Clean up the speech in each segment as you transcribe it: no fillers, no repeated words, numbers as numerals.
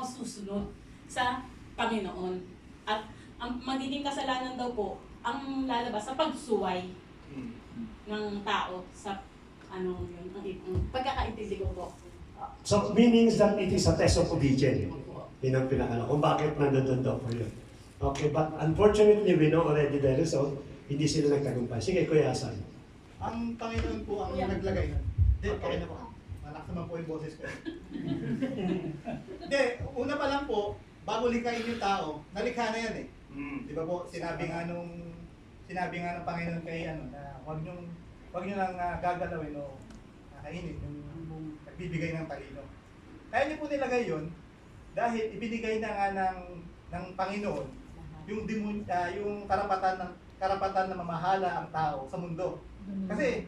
masusunod sa Panginoon. At ang magiging kasalanan daw po ang lalabas sa pagsuway ng tao sa ano yun, ang pagkakaintindi ko po. So, meaning that it is a test of obedience. Yun ang pinakala kung bakit nandun daw po yun. Okay, but unfortunately, we know already the result, hindi sila nagtagumpay. Sige, Kuya Hasan. Ang Panginoon po ang naglagay. Hindi, okay na po. Malakas naman po yung boses ko. Hindi, una pa lang po, bago likhain yung tao, nalikha na yan eh. Di ba po, sinabi nga ng Panginoon kay ano, na wag nyo lang gagalawin o kakainin yung nagbibigay ng talino. Kaya niyo po nilagay yun dahil ibinigay na nga ng Panginoon yung karapatan na mamahala ang tao sa mundo. Kasi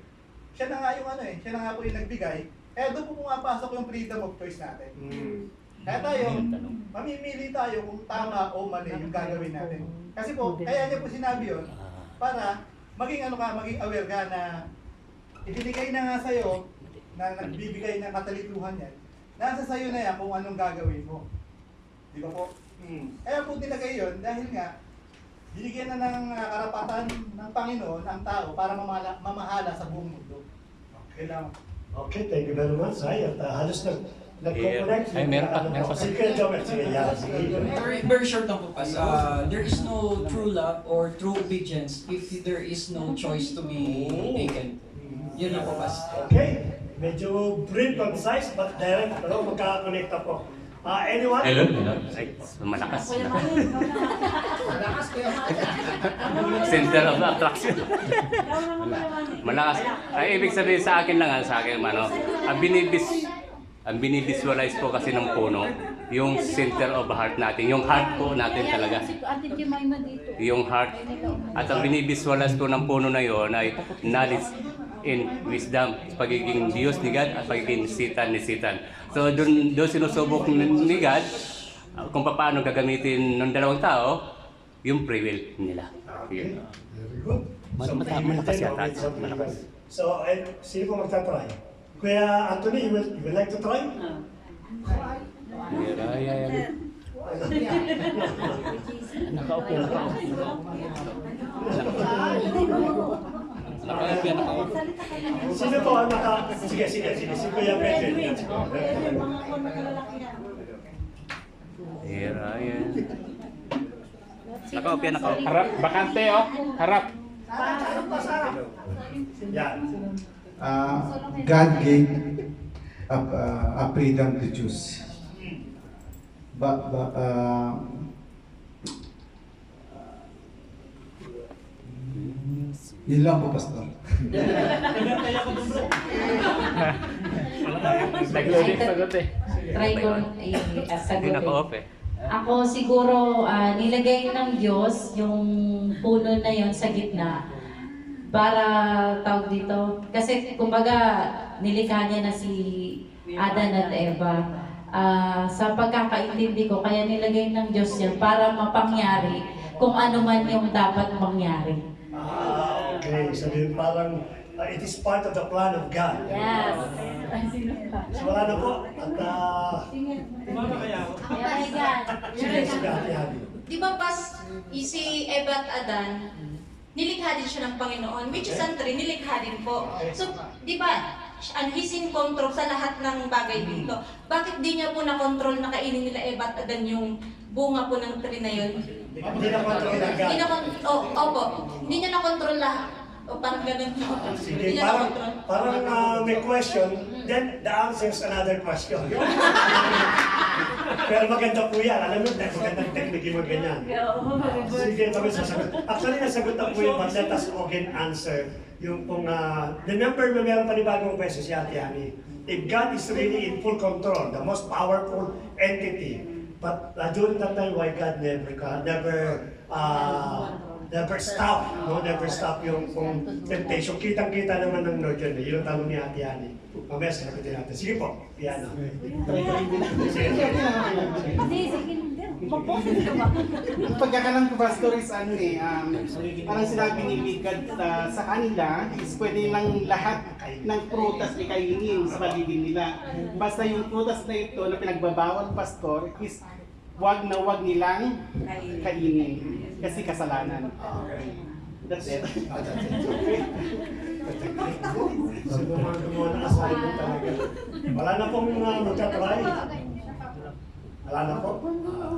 siya na nga yung siya na nga po yung nagbigay. Kaya doon po pumapasok yung freedom of choice natin. Kaya tayo, mamimili tayo kung tama o mali yung gagawin natin. Kasi po, kaya niya po sinabi yun para maging maging aware ka na ibinigay na nga sa'yo na nagbibigay ng katalikuhan yan. Nasa sa'yo na yan kung anong gagawin mo. Di ba po? Kaya po nilagay yun dahil nga binigyan na ng karapatan ng Panginoon ang tao para mamahala sa buong mundo. Okay lang. Okay, thank you very much. Ay, at halos nag-connect. Ay, meron pa. Sige, Joel. Sige, yeah. Sige. Very short lang po, Pas. There is no true love or true obedience if there is no choice to be taken. Yun lang po, Pas. Okay, medyo brief, concise, but direct. Pero magkakakonekta po. Anyone? Hello? Ay, malakas. Center of attraction. Malakas. Ay, ibig sabihin sa akin lang, sa akin, ang binivisualize po kasi ng puno, yung center of heart natin, yung heart po natin talaga. Yung heart. At ang binivisualize po ng puno na yon ay knowledge in wisdom, pagiging Diyos ni God at pagiging Satan ni Satan. So doon sinusubok ni God kung paano gagamitin ng dalawang tao yung free will nila. Okay, very good. Malakas yata. So, sino po magtatry? Kuya Anthony, you will like to try? Nakaupo. Sino po ang Sige, si Kuya Pedro. Nakaupo. Harap, bakante oh. Harap. Yan. God gave a freedom to choose. But yun lang po, Pastor. Sagot eh. Try ko Hindi naka-off eh. Ako siguro nilagay ng Diyos yung puno na yon sa gitna para tawag dito. Kasi kumbaga nilikha niya na si Adan at Eva. Sa pagkakaintindi ko, kaya nilagay ng Diyos yan para mapangyari kung ano man yung dapat mangyari. Okay. Sabi parang it is part of the plan of God. Yes. So wala na po. At sige, Di ba pas si Eva at Adan, nilikha din siya ng Panginoon, which is ang three, nilikha din po. So, di ba, he's in control sa lahat ng bagay dito. Bakit di niya po na-control na kainin nila Eva at Adan yung bunga po ng tree na yun? Hindi na control ng God. Opo, hindi niya na-control lahat. O parang ganun po. Sige, Hindi niya na-control. parang may question, then the answer is another question. Pero maganda po yan. Alam mo, magandang technique mo ganyan. Sige, kami sasagot. Actually, nasagot na po yung but let us again answer. Yung kung, remember, meron pa ni bagong question si Ate Hani. If God is really in full control, the most powerful entity, but during that time, why God never stop, no? Never stop yung temptation. Kitang-kita naman ng Lord yun. Yun ang tanong ni Ate Yani. Mamaya sasagutin natin. Sige po, piano. Sige. Ang pagkakalam ko, Pastor, is parang sinabi ni God sa kanila, is pwede lang lahat ng prutas ay kainin sa paligid nila. Basta yung prutas na ito na pinagbabawal, Pastor, is wag na wag nilang kainin. Kasi kasalanan. That's it. Siguro mga gumawa ng assignment talaga. Wala na pong magka-try. Wala na po.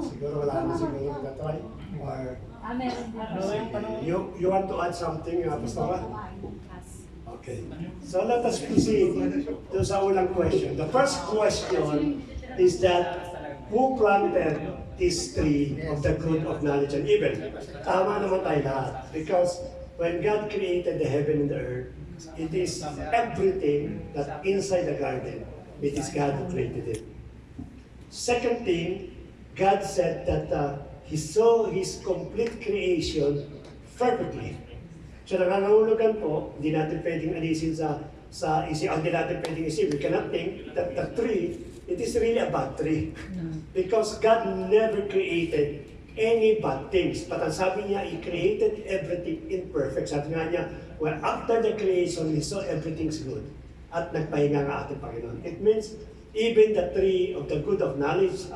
Siguro wala na siguro magka-try. Or you want to add something, Pastora? Okay. So let us proceed to sa unang question. The first question is that who planted this tree of the good of knowledge and evil? Tama naman tayo lahat. Because when God created the heaven and the earth, it is everything that inside the garden. It is God who created it. Second thing, God said that He saw His complete creation perfectly. So nangangahulugan po, hindi natin pwedeng alisin sa isip, hindi natin pwedeng isip. We cannot think that the tree, it is really a bad tree. Because God never created any bad things. But ang sabi niya, He created everything imperfect. Sabi nga niya, well, after the creation, He saw everything's good. At nagpahinga nga ating Panginoon. It means, even the tree of the good of knowledge,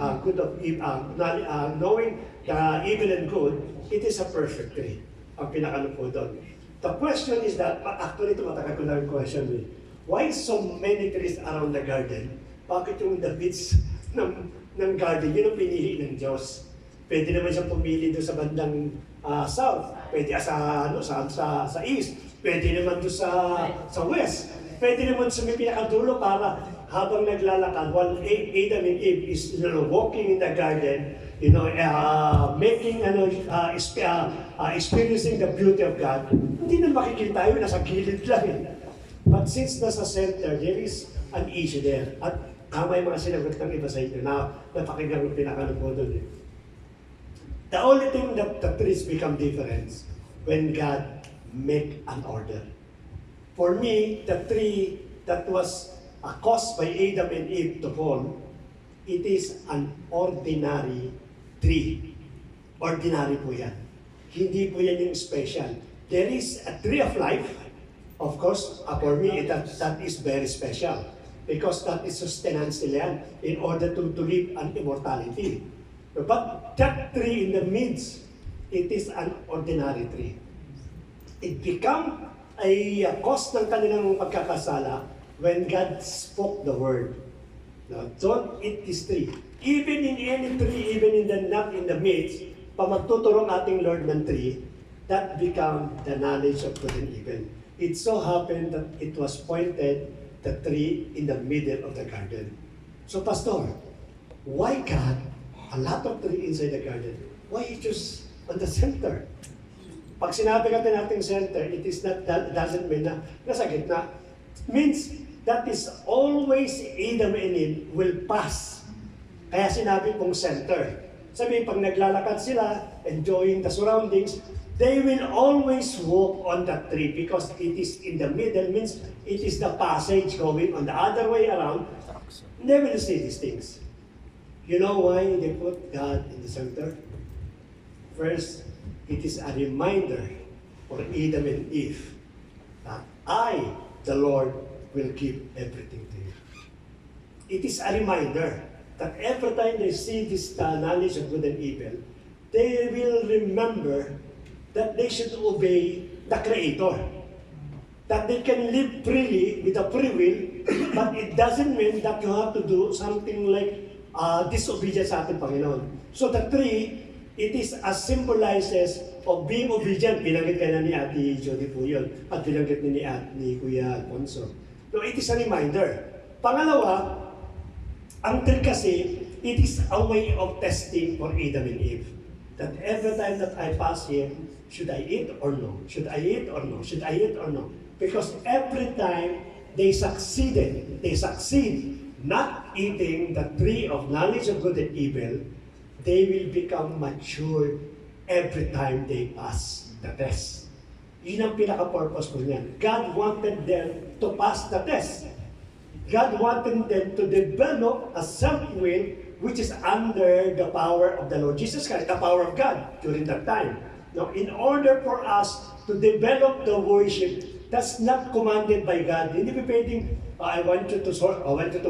knowing the evil and good, it is a perfect tree. Ang pinakano po doon. The question is that, actually ito matagal ko na yung question eh. Why so many trees around the garden? Bakit yung the bits ng garden, yun ang pinili ng Diyos? Pwede naman siyang pumili doon sa bandang south, pwede sa east, pwede naman doon sa west, pwede naman sa may pinakadulo para habang naglalakad, while Adam and Eve is walking in the garden, making experiencing the beauty of God, hindi na makikita yun, nasa gilid lang eh. But since nasa center, there is an issue there. At tama yung mga sinagot ng iba sa inyo na napakinggan yung pinakano po doon eh. The only thing that the trees become different when God make an order. For me, the tree that was caused by Adam and Eve to fall, it is an ordinary tree. Ordinary po yan. Hindi po yan yung special. There is a tree of life. Of course, for me, that is very special. Because that is sustenance nila yan in order to live an immortality. But that tree in the midst, it is an ordinary tree. It became a cause ng kanilang pagkakasala when God spoke the word. Now, don't eat this tree. Even in any tree, even in the not in the midst, pamagtuturong ating Lord ng tree, that become the knowledge of good and evil. It so happened that it was pointed, the tree in the middle of the garden. So, Pastor, why God, a lot of tree inside the garden, why you choose on the center? Pag sinabi natin center, it is not, that doesn't mean na nasa gitna. Means that is always Adam and Eve will pass. Kaya sinabi pong center. Sabi, pag naglalakad sila, enjoying the surroundings, they will always walk on that tree because it is in the middle, means it is the passage going on the other way around. They will see these things. You know why they put God in the center? First, it is a reminder for Adam and Eve that I, the Lord, will give everything to you. It is a reminder that every time they see this knowledge of good and evil, they will remember that they should obey the Creator. That they can live freely with a free will, but it doesn't mean that you have to do something like disobedience sa ating Panginoon. So the tree, it is as symbolizes of being obedient. Binanggit ka na ni Ate Jody po yun. At binanggit ni Kuya Alfonso. So it is a reminder. Pangalawa, ang tree kasi, it is a way of testing for Adam and Eve. That every time that I pass here, should I eat or no? Should I eat or no? Should I eat or no? Because every time they succeed not eating the tree of knowledge of good and evil, they will become mature every time they pass the test. Yun ang pinaka-purpose po niyan. God wanted them to pass the test. God wanted them to develop a self-will which is under the power of the Lord Jesus Christ, the power of God during that time. Now, in order for us to develop the worship that's not commanded by God, hindi pa pwedeng, I want you to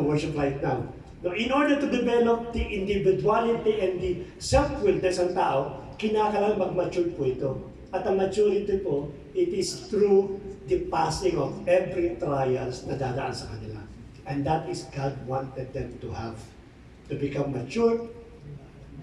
worship right now. Now, in order to develop the individuality and the self-willness ng tao, kinakailangan mag-mature po ito. At ang maturity po, it is through the passing of every trials na dadaan sa kanila. And that is God wanted them to have, to become mature,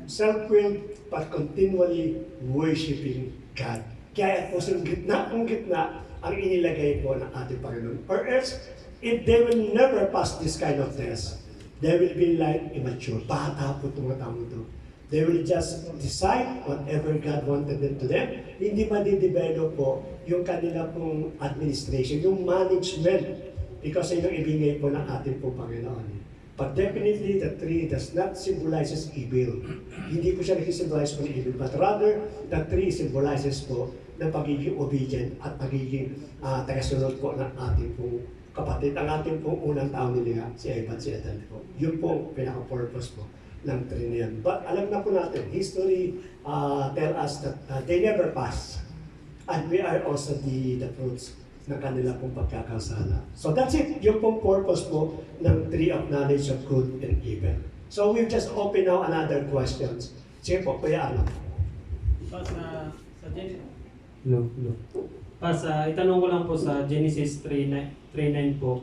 self-willed, but continually worshiping God. Kaya po sa gitna ang inilagay po ng ating Panginoon. Or else, if they will never pass this kind of test, they will be like immature. Bata po itong tao ito. They will just decide whatever God wanted them to them. Hindi madidevelop po yung kanila pong administration, yung management. Because yun yung ibigay po ng ating po Panginoon. But definitely, the tree does not symbolizes evil. Hindi po siya nag-symbolize po ng evil. But rather, the tree symbolizes po ng pagiging obedient at pagiging tagasunod po ng ating pong kapatid. Ang ating pong unang tao nila, si Eva at si Adan po. Yun po pinaka-purpose po ng tree na yan. But alam na po natin, history tell us that they never pass. And we are also the fruits ng kanila pong pagkakasala. So that's it. Yung pong purpose po ng tree of knowledge of good and evil. So we'll just open now another questions. Sige po, Kuya Arnold. Itanong ko lang po sa Genesis 3:9 po.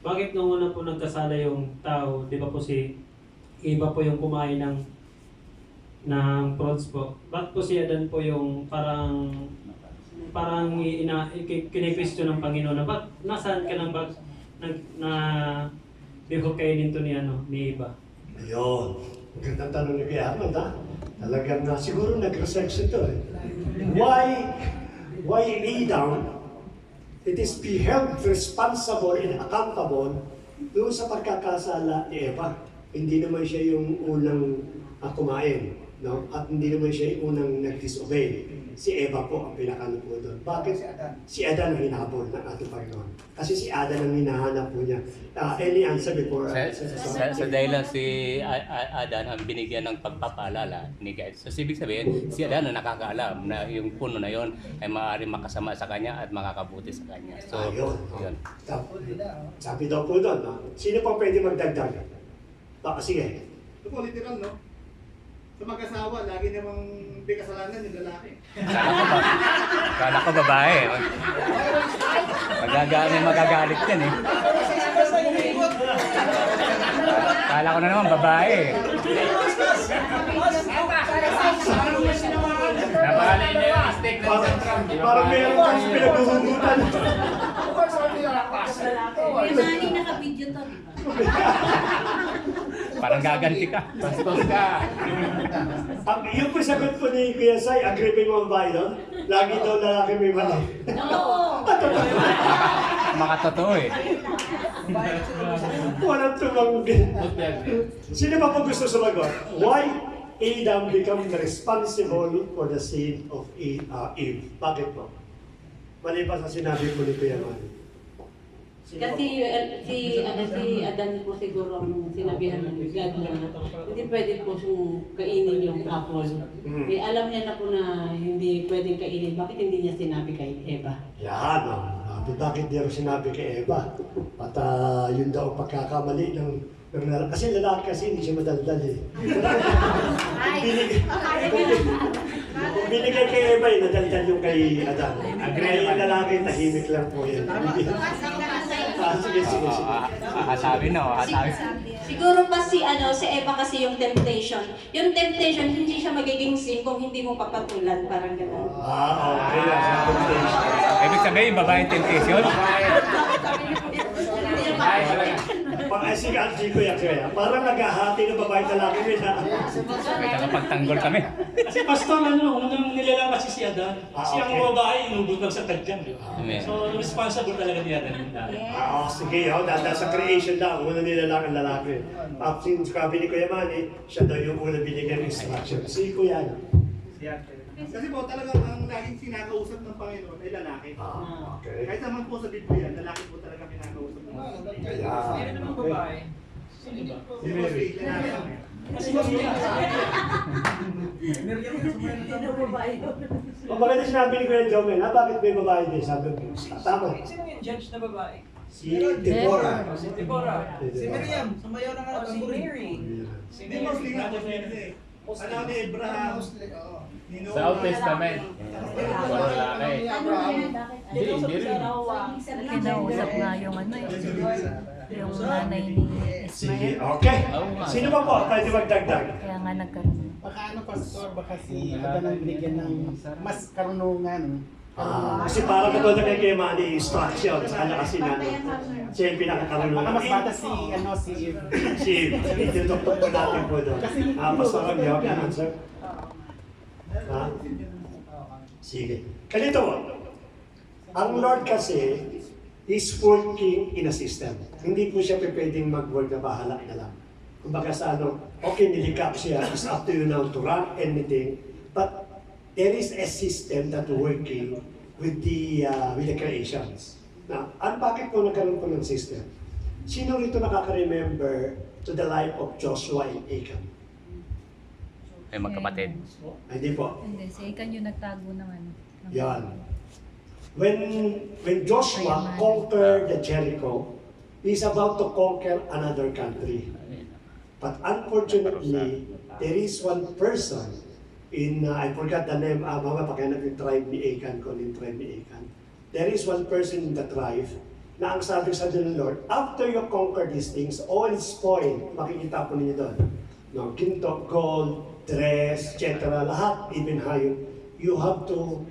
Bakit nung una po nagkasala yung tao, di ba po si Eva po yung kumain ng fruits po? Bakit po si Adan po yung parang kine-question ng Panginoon na ba't nasaan ka nang di ko kainin to ni Eva? Ayun. Magandang tanong ni Kuya Arnold, ha? Talagang siguro nag-research ito eh. Why Adam, it is be held responsible and accountable doon sa pagkakasala ni Eva. Hindi naman siya yung unang kumain, no? At hindi naman siya yung unang nag-disobey. Si Eva po ang pinakano po doon. Bakit? Si Adan ang hinabol ng ating Panginoon. Kasi si Adan ang hinahanap po niya. Any answer before? Sa dahilan si Adan ang binigyan ng pagpapaalala ni God. So, ibig sabihin, si Adan ang nakakaalam na yung puno na yon ay maaaring makasama sa kanya at makakabuti sa kanya. So, yun. Sabi daw po doon, no? Sino pang pwede magdagdag? Sige. Ito po, literal, no? Sa mag-asawa, lagi namang may kasalanan yung lalaki. Kala ko babae. Magagalit yan eh. Kala ko na naman babae. Nabalay niya yung mistake ng Central. Parang meron kang pinaghuhugutan. Nani naka-video to, di ba? Parang gaganti ka. Bastos ka. Yung po sagot po ni Kuya Sai, agree pa yung mga babae doon? Lagi daw lalaki may mali. No! Makatotoo eh. Walang tumanggi. Sino pa po gusto sumagot? Why Adam become responsible for the sin of Eve? Bakit po? Malipas sa sinabi po ni Kuya Manny. Kasi si Adan po siguro ang sinabihan ng God na hindi pwede po siyang kainin yung apple. Eh, alam niya na po na hindi pwedeng kainin. Bakit hindi niya sinabi kay Eva? Yan, bakit di rin sinabi kay Eva? At yun daw ang pagkakamali ng lalaki. Kasi lalaki kasi hindi siya madaldal eh. Kung binigay kay Eva, nadaldal yung kay Adan. Kaya yung lalaki, tahimik lang po yan. Sige. Hasabi na, hasabi. Siguro pa si Eva kasi yung temptation. Yung temptation, hindi siya magiging sin kung hindi mo papatulan, parang gano'n. Okay lang sa temptation. Ibig sabihin, babaeng temptation? Sige, Angie ko yan kaya. Parang naghahati ng babae lalaki nila. Pagtanggol kami. Kasi pastor, unang nilalang kasi si Adan. Kasi ang babae, inubot lang sa tagyan. So, responsible talaga ni Adan. Sige, dahil sa creation daw, una nila lang ang lalaki. Since sabi ni Kuya Manny, siya daw yung una binigyan ng instruction. Si Kuya ano? Kasi po talagang ang laging sinakausap ng Panginoon ay lalaki. Okay. Kahit naman po sa Biblia, lalaki po talaga pinakausap ng Panginoon. Hindi naman babae. Si Mary. O bakit sinabi ni Kuya Jomel, bakit may babae din? Sabi ko, tama. Sino yung judge na babae? Si Deborah. Si Deborah. Si Miriam, sumayaw na nga Oh, si Mary. Si Hindi mo sling ako eh. Ano ni Abraham? Sa Old Testament. Puro lalaki. Hindi rin. Kinausap nga yung ano yung nanay ni Sige, Ismael. okay. Sino pa po? Pwede magdagdag. Kaya nga nagkaroon. Baka ano, Pastor, baka si Adan ang binigyan ng mas karunungan. Kasi parang ito na kay Manny instruction. Sa kanya kasi na, siya yung Baka pinakakarunungan. mas bata si, ano, si Eve. Si tinutok po natin po doon. Pastor Ram, you have an answer? Ha? Sige. Ganito po. Ang Lord kasi is working in a system. Hindi po siya pwedeng mag-work na bahala na lang. Kumbaga sa ano, okay, nilikap siya, it's up to you now to run anything, but there is a system that working with the creations. Now, bakit po nagkaroon po ng system? Sino rito nakaka-remember to the life of Joshua and Achan? Ay magkapatid. Hindi po. Hindi, si Ikan yung nagtago ng ano. Yan. When Joshua conquered the Jericho, he's about to conquer another country. But unfortunately, there is one person in, I forgot the name, mama pakihanap yung tribe ni Achan, kung yung tribe ni Achan. There is one person in the tribe na ang sabi sa ng Lord, after you conquer these things, all is spoiled. Makikita po ninyo doon. No, ginto, gold, dress, etc. Lahat, even hayop. You have to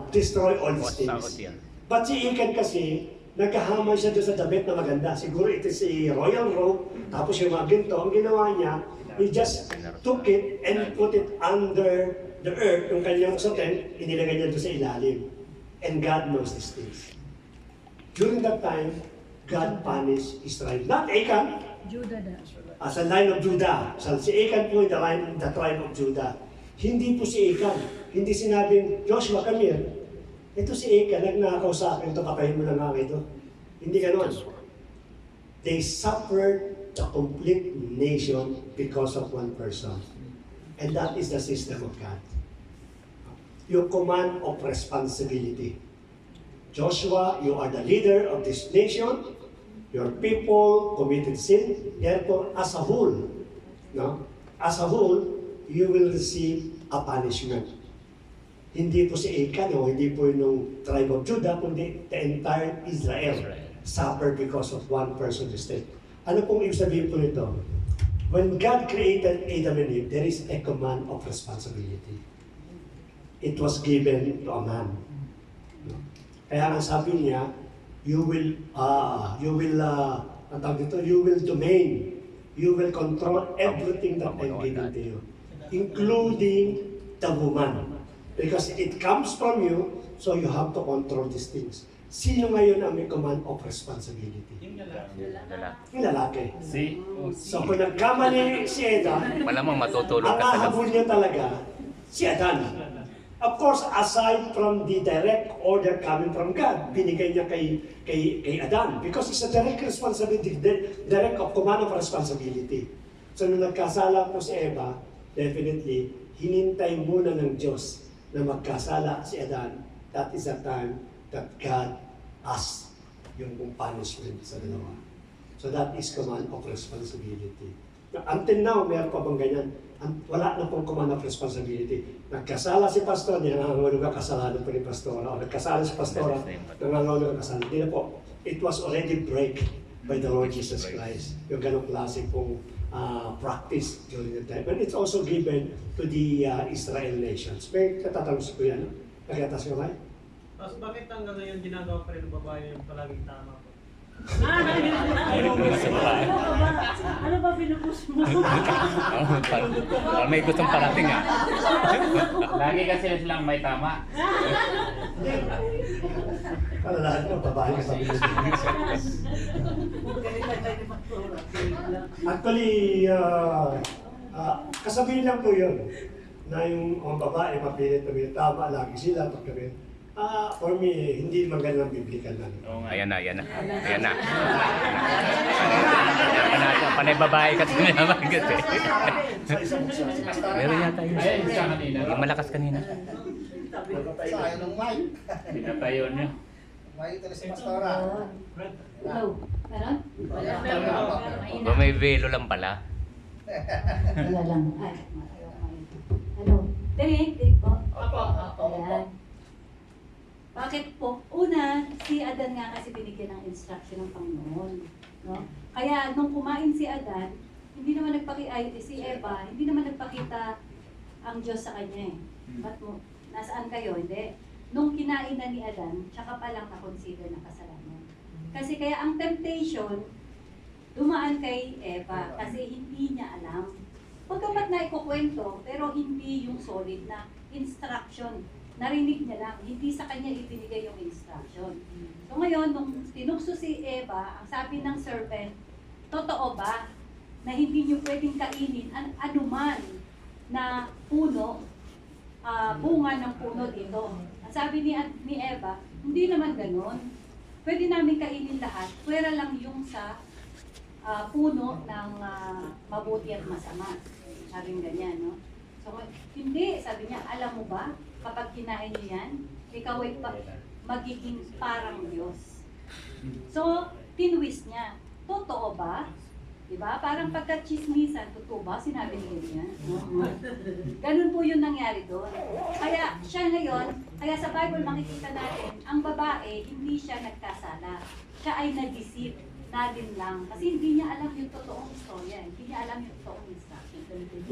destroy all these things. But si Achan kasi, nagkahamay siya doon sa damit na maganda. Siguro ito si royal robe, tapos yung mga ginto. Ang ginawa niya, he just took it and put it under the earth, yung kanyang soten, inilagay niya doon sa ilalim. And God knows these things. During that time, God punished Israel. Not Achan, Judah da. as a line of Judah. So, si Achan po in the tribe of Judah. Hindi po si Achan. Hindi sinabing, Joshua, come here. Ito si Achan, nagnakaw sa akin, ito patayin mo na nga ito. Hindi ganoon. They suffered the complete nation because of one person. And that is the system of God. Your command of responsibility. Joshua, you are the leader of this nation. Your people committed sin. Therefore, as a whole, you will receive a punishment. Hindi po si Achan, hindi po yung tribe of Judah, kundi the entire Israel suffered because of one person's mistake. Ano pong ibig sabihin po nito? When God created Adam and Eve, there is a command of responsibility. It was given to a man. Kaya ang sabi niya, you will domain, you will control everything that I'm giving to you, including the woman. Because it comes from you, so you have to control these things. Sino ngayon ang may command of responsibility? Yung lalaki. So kung nagkamali si Adan, Malamang matutulog ang ka sa hahabol niya talaga si Adan. Of course, aside from the direct order coming from God, binigay niya kay Adan. Because it's a direct responsibility, direct of command of responsibility. So nung nagkasala po si Eva, definitely, hinintay muna ng Diyos na magkasala si Adan. That is the time that God asked yung punishment sa dalawa. So that is command of responsibility. Until now, meron pa bang ganyan? Wala na pong command of responsibility. Nagkasala si pastor, nangangahulugan ka kasalanan po ni pastor. O nagkasala si pastor, nangangahulugan ka kasalanan. Hindi na po. It was already break by the Lord Jesus Christ. Yung ganong klase pong practice during the time. And it's also given to the Israel nations. May katatanong ko yan. Nagkatas ko kayo? Tapos bakit hanggang ngayon ginagawa pa rin ng babae yung palaging tama po? Ano ba pinupus mo? May gustong parating ah. Lagi kasi silang may tama. Kalalahan ko, babae ka sabi niya. Actually, kasabihin lang po yun na yung mga babae mapilit na tama lagi sila pagkabit. For me, hindi magandang biblical na. Ayan na. Ayan na. Panay babae kasi naman kasi. Meron yata yun. Ay, isa kanina. Yung malakas kanina. Sayang ng mic. Pinatayo niyo. Mic ito na si Pastora. Hello. Meron? Ba may velo lang pala. Wala lang. Ay, hello. Dinig po. Ayan. Bakit po? Una, si Adan nga kasi binigyan ng instruction ng Panginoon. No? Kaya nung kumain si Adan, hindi naman si Eva, hindi naman nagpakita ang Diyos sa kanya eh. Ba't mo? Nasaan kayo? Hindi. Nung kinain na ni Adan, tsaka pa lang na-consider na kasalanan. Kasi kaya ang temptation, dumaan kay Eva kasi hindi niya alam. Pagkamat na ikukwento, pero hindi yung solid na instruction. Narinig niya lang, hindi sa kanya ibinigay yung instruction. So ngayon, nung tinukso si Eva, ang sabi ng serpent, totoo ba na hindi niyo pwedeng kainin anuman na puno, bunga ng puno dito? Ang sabi ni Eva, hindi naman ganun. Pwede namin kainin lahat, pwera lang yung sa puno ng mabuti at masama. Sabi ganyan, no? So, hindi, sabi niya, alam mo ba, kapag kinain niyo yan, ikaw ay magiging parang Diyos. So, tinwist niya, totoo ba? Diba? Parang pagka-chismisan, totoo ba? Sinabi niya ganyan. Ganun po yung nangyari doon. Kaya siya ngayon, kaya sa Bible makikita natin, ang babae, hindi siya nagkasala. Siya ay nag-deceive, nalin lang. Kasi hindi niya alam yung totoong istorya. Hindi niya alam yung totoong instruction.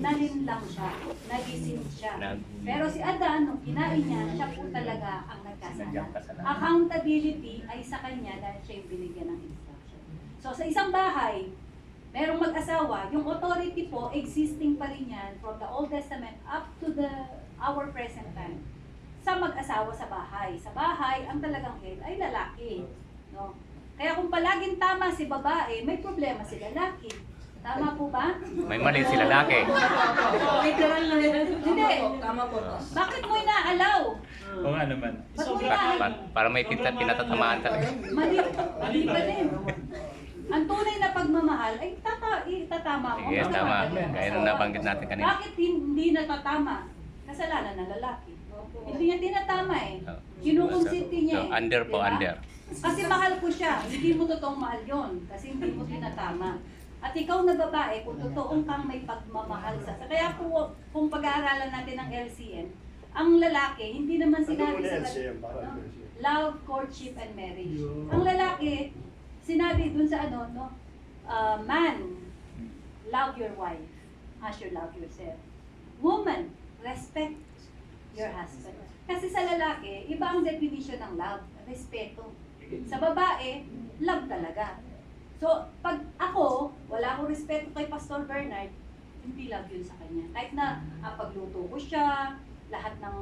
Nalin lang siya, nag-deceive siya. Pero si Adan, nung kinain niya, siya po talaga ang nagkasala. Accountability ay sa kanya dahil siya yung binigyan ng instruction. So sa isang bahay, merong mag-asawa, yung authority po, existing pa rin yan from the Old Testament up to our present time. Sa mag-asawa sa bahay. Sa bahay, ang talagang head ay lalaki. No? Kaya kung palaging tama si babae, may problema si lalaki. Tama po ba? May mali si lalaki. Hindi. Tama po. Bakit mo inaalaw? Oo nga naman. Ba't mo inaalaw? Para may pinatatamaan talaga. Mali pa din. Ang tunay na pagmamahal ay itatama mo. Yes, tama. Gaya nung nabanggit natin kanina. Bakit hindi natatama? Kasalanan ng lalaki. Hindi niya tinatama eh. Kinukonsinti niya eh. Under po, Diba? under. Kasi mahal ko siya. Hindi mo totoong mahal yon. Kasi hindi mo tinatama. At ikaw na babae, kung totoong kang may pagmamahal sa... Kaya kung pag-aaralan natin ng LCM, ang lalaki, hindi naman sinabi sa... Love, courtship, and marriage. Ang lalaki, sinabi dun sa man, love your wife as you love yourself. Woman, respect your husband. Kasi sa lalaki, iba ang definition ng love, respeto. Sa babae, love talaga. So, pag ako, wala akong respeto kay Pastor Bernard, hindi love yun sa kanya. Kahit na pagluto ko siya, lahat ng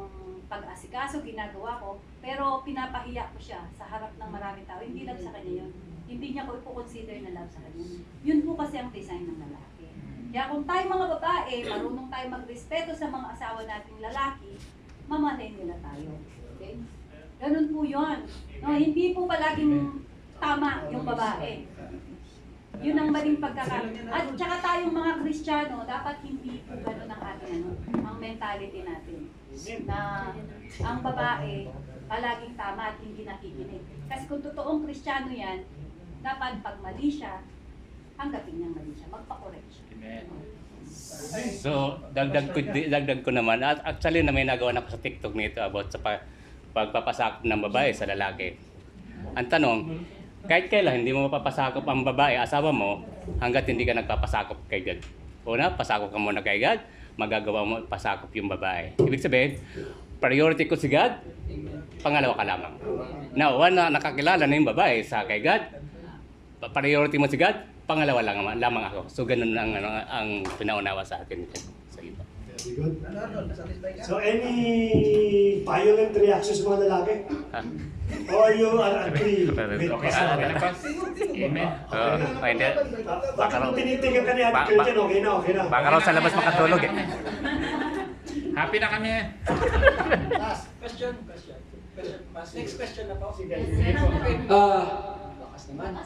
pag-asikaso, ginagawa ko, pero pinapahiya ko siya sa harap ng maraming tao, hindi love sa kanya yun. Hindi niya ko i-consider na love sa kanya. Yun po kasi ang design ng lalaki. Kaya kung tayo mga babae, marunong tayo magrespeto sa mga asawa nating lalaki, mamatay nila tayo. Okay? Ganun po yun. No, hindi po palaging tama yung babae. Yun ang maling pagkakaroon. At tsaka tayong mga Kristiyano, dapat hindi po ganun ang ating ang mentality natin. Na ang babae, palaging tama at hindi nakikinig. Kasi kung totoong Kristiyano yan, dapat pag mali siya, hanggapin niyang mali siya, magpa-correct siya. Amen. So, dagdag ko naman. At actually, na may nagawa na ko sa TikTok nito about sa pagpapasakop ng babae sa lalaki. Ang tanong, kahit kailan hindi mo mapapasakop ang babae, asawa mo, hanggat hindi ka nagpapasakop kay God. Una, pasakop ka muna kay God, magagawa mo pasakop yung babae. Ibig sabihin, priority ko si God, pangalawa ka lamang. Now, na nakakilala na yung babae sa kay God, priority mo si God, pangalawa lamang ako. So, ganun ang pinaunawa sa atin sa iba. Very good. So, any violent reactions mga lalaki? Or you are agree with Pastor? Amen. Hindi. Bakit mo tinitigan ka ni Ate Christian? Okay na. Baka raw sa labas makatulog eh. Happy na kami. Question. Next question na po. Bakas naman.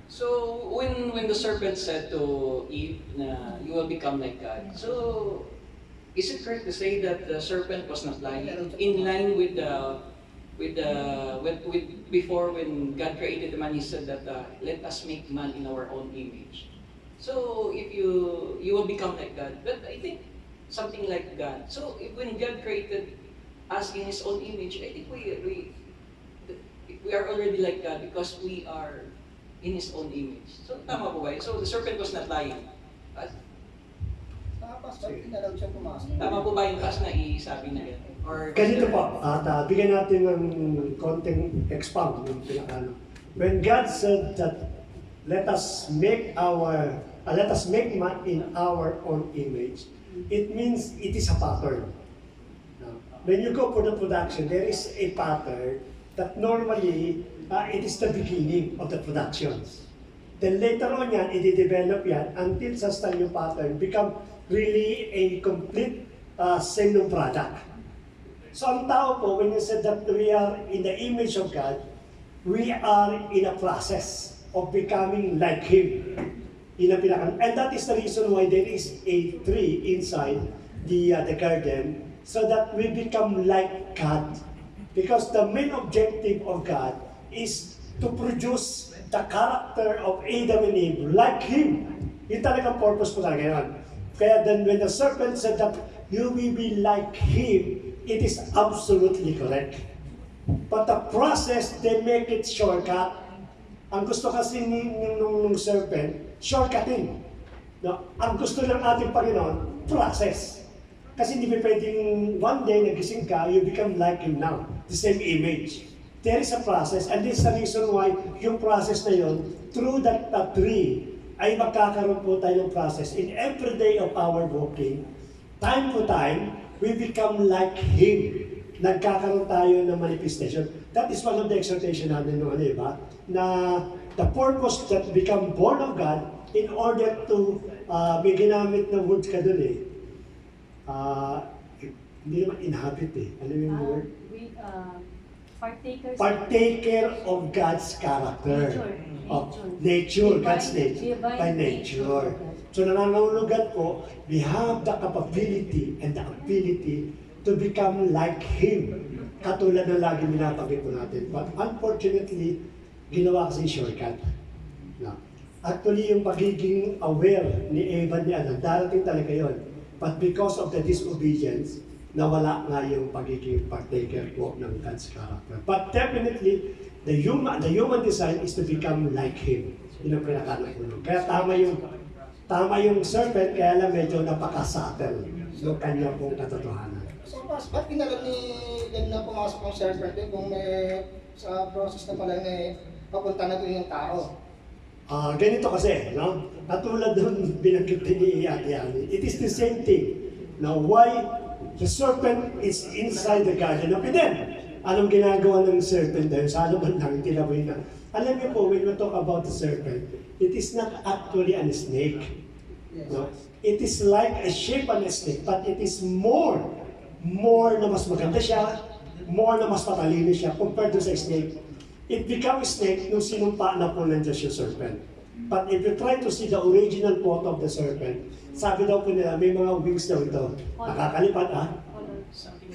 So when the serpent said to Eve na you will become like God, so is it correct to say that the serpent was not lying in line with before when God created the man, He said that let us make man in our own image. So if you will become like God, but I think something like God. So when God created us in His own image, I think we are already like God because we are in His own image. So tama po ba? So the serpent was not lying. Tama po ba yung pas na isabi na yan? Or Ganito po, at bigyan natin ng konting expound ng pinakano. When God said that let us make man in our own image, it means it is a pattern. When you go for the production, there is a pattern that normally it is the beginning of the productions. Then later on yan, i-develop yan until sa time yung pattern become really a complete same ng product. So ang tao po, when you said that we are in the image of God, we are in a process of becoming like Him. And that is the reason why there is a tree inside the garden, so that we become like God. Because the main objective of God is to produce the character of Adam and Eve like Him. Yung talagang purpose po talaga yun. Kaya then when the serpent said that you will be like Him, it is absolutely correct. But the process, they make it shortcut. Ang gusto kasi nung serpent, shortcutting. No? Ang gusto ng ating Panginoon, process. Kasi hindi pwedeng one day nagising ka, you become like Him now. The same image. There is a process, and this is the reason why yung process na yun, through that tree, ay magkakaroon po tayo ng process. In every day of our walking, time to time, we become like Him. Nagkakaroon tayo ng manifestation. That is one of the exhortation natin nung ba? Na the purpose that become born of God in order to, may ginamit na words ka dun hindi naman inhabit Ano yung word? Partaker of God's character. Of nature, God's nature. By nature. So nangangahulugan po, we have the capability and the ability to become like Him. Katulad na lagi minabanggit po natin. But unfortunately, ginawa kasi shortcut. No. Actually, yung pagiging aware ni Eva ni Adam, darating talaga yun. But because of the disobedience, nawala nga yung pagiging partaker po ng God's character. But definitely, the human design is to become like Him. Yun ang pinakanakulo. Kaya tama yung serpent, kaya lang medyo napaka-subtle yung kanya pong katotohanan. So, ba't pinalag ni yan na pumasok ng serpent kung may sa process na pala papunta na doon yung tao? Ganito kasi, no? Katulad doon binanggit ni Ate Yani, it is the same thing. Now, why the serpent is inside the Garden of Eden? Anong ginagawa ng serpent dahil sa alaman lang, tinaboy na. Alam niyo po, when we talk about the serpent, it is not actually a snake. No? It is like a shape of a snake, but it is more na mas maganda siya, more na mas matalino siya compared to sa snake. It becomes snake nung sinumpa na po nandiyan siya serpent. But if you try to see the original photo of the serpent, sabi daw po nila, may mga wings daw ito. Nakakalipad,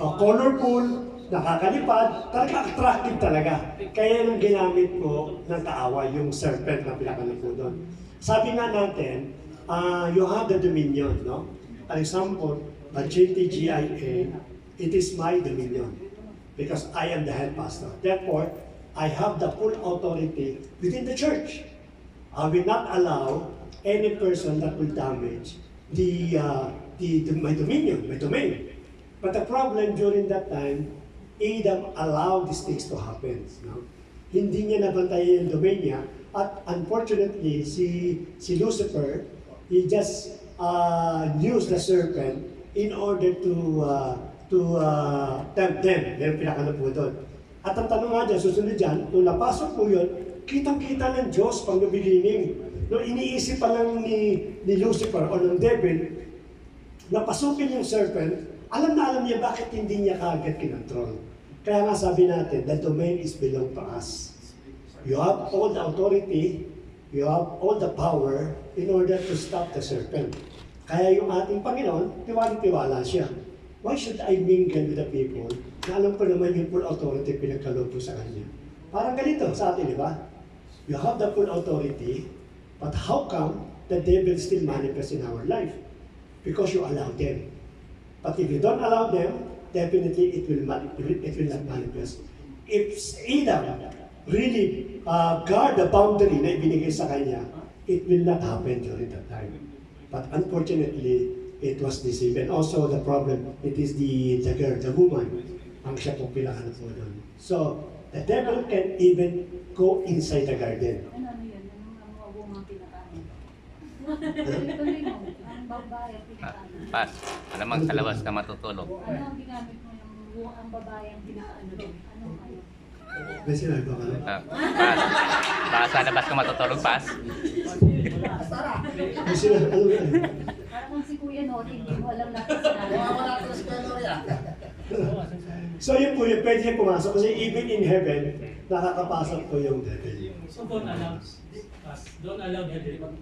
colorful, nakakalipad, talaga attractive talaga. Kaya yung ginamit po ng kaaway, yung serpent na pinakalan po doon. Sabi nga natin, you have the dominion, no? For example, the JTGIA, it is my dominion because I am the head pastor. Therefore, I have the full authority within the church. I will not allow any person that will damage my dominion, my domain. But the problem during that time, Adam allowed these things to happen. No? Hindi niya nabantayan yung domain niya. At unfortunately, si Lucifer, he just used the serpent in order to tempt them. Meron pinakano po doon. At ang tanong nga dyan, susunod dyan, kung napasok po yun, kitang-kita ng Diyos pang the beginning. No, iniisip pa lang ni Lucifer o ng devil, napasukin yung serpent, alam na alam niya bakit hindi niya kaagad kinontrol. Kaya nga sabi natin, the domain is belong to us. You have all the authority, you have all the power in order to stop the serpent. Kaya yung ating Panginoon, tiwala siya. Why should I mingle with the people na alam ko naman yung full authority pinagkaloob ko sa Kanya? Parang ganito sa atin, di ba? You have the full authority, but how come the devil still manifests in our life? Because you allow them. But if you don't allow them, definitely it will not manifest. If Adam really guard the boundary na ibinigay sa kanya, it will not happen during that time. But unfortunately, it was deceived. And also the problem, it is the girl, the woman, ang siya pong pinahanap mo doon. So, the devil can even go inside the garden. Ano yun? Anong mga woman pinakain? Ang babae ang pinakain. Pas, alamang sa labas ka matutulog. Ano ang ginamit mo yung ang babae ang pinakaano doon? Anong ano? May sinabi ba ka? Pas, baka sa labas ka matutulog, Pas. May sinabi, ano ba? Parang si Kuya Nori, hindi mo alam natin sinabi. So yun po, yun, pwede siya pumasok kasi even in heaven, nakakapasok po yung devil. So don't allow, don't allow the devil.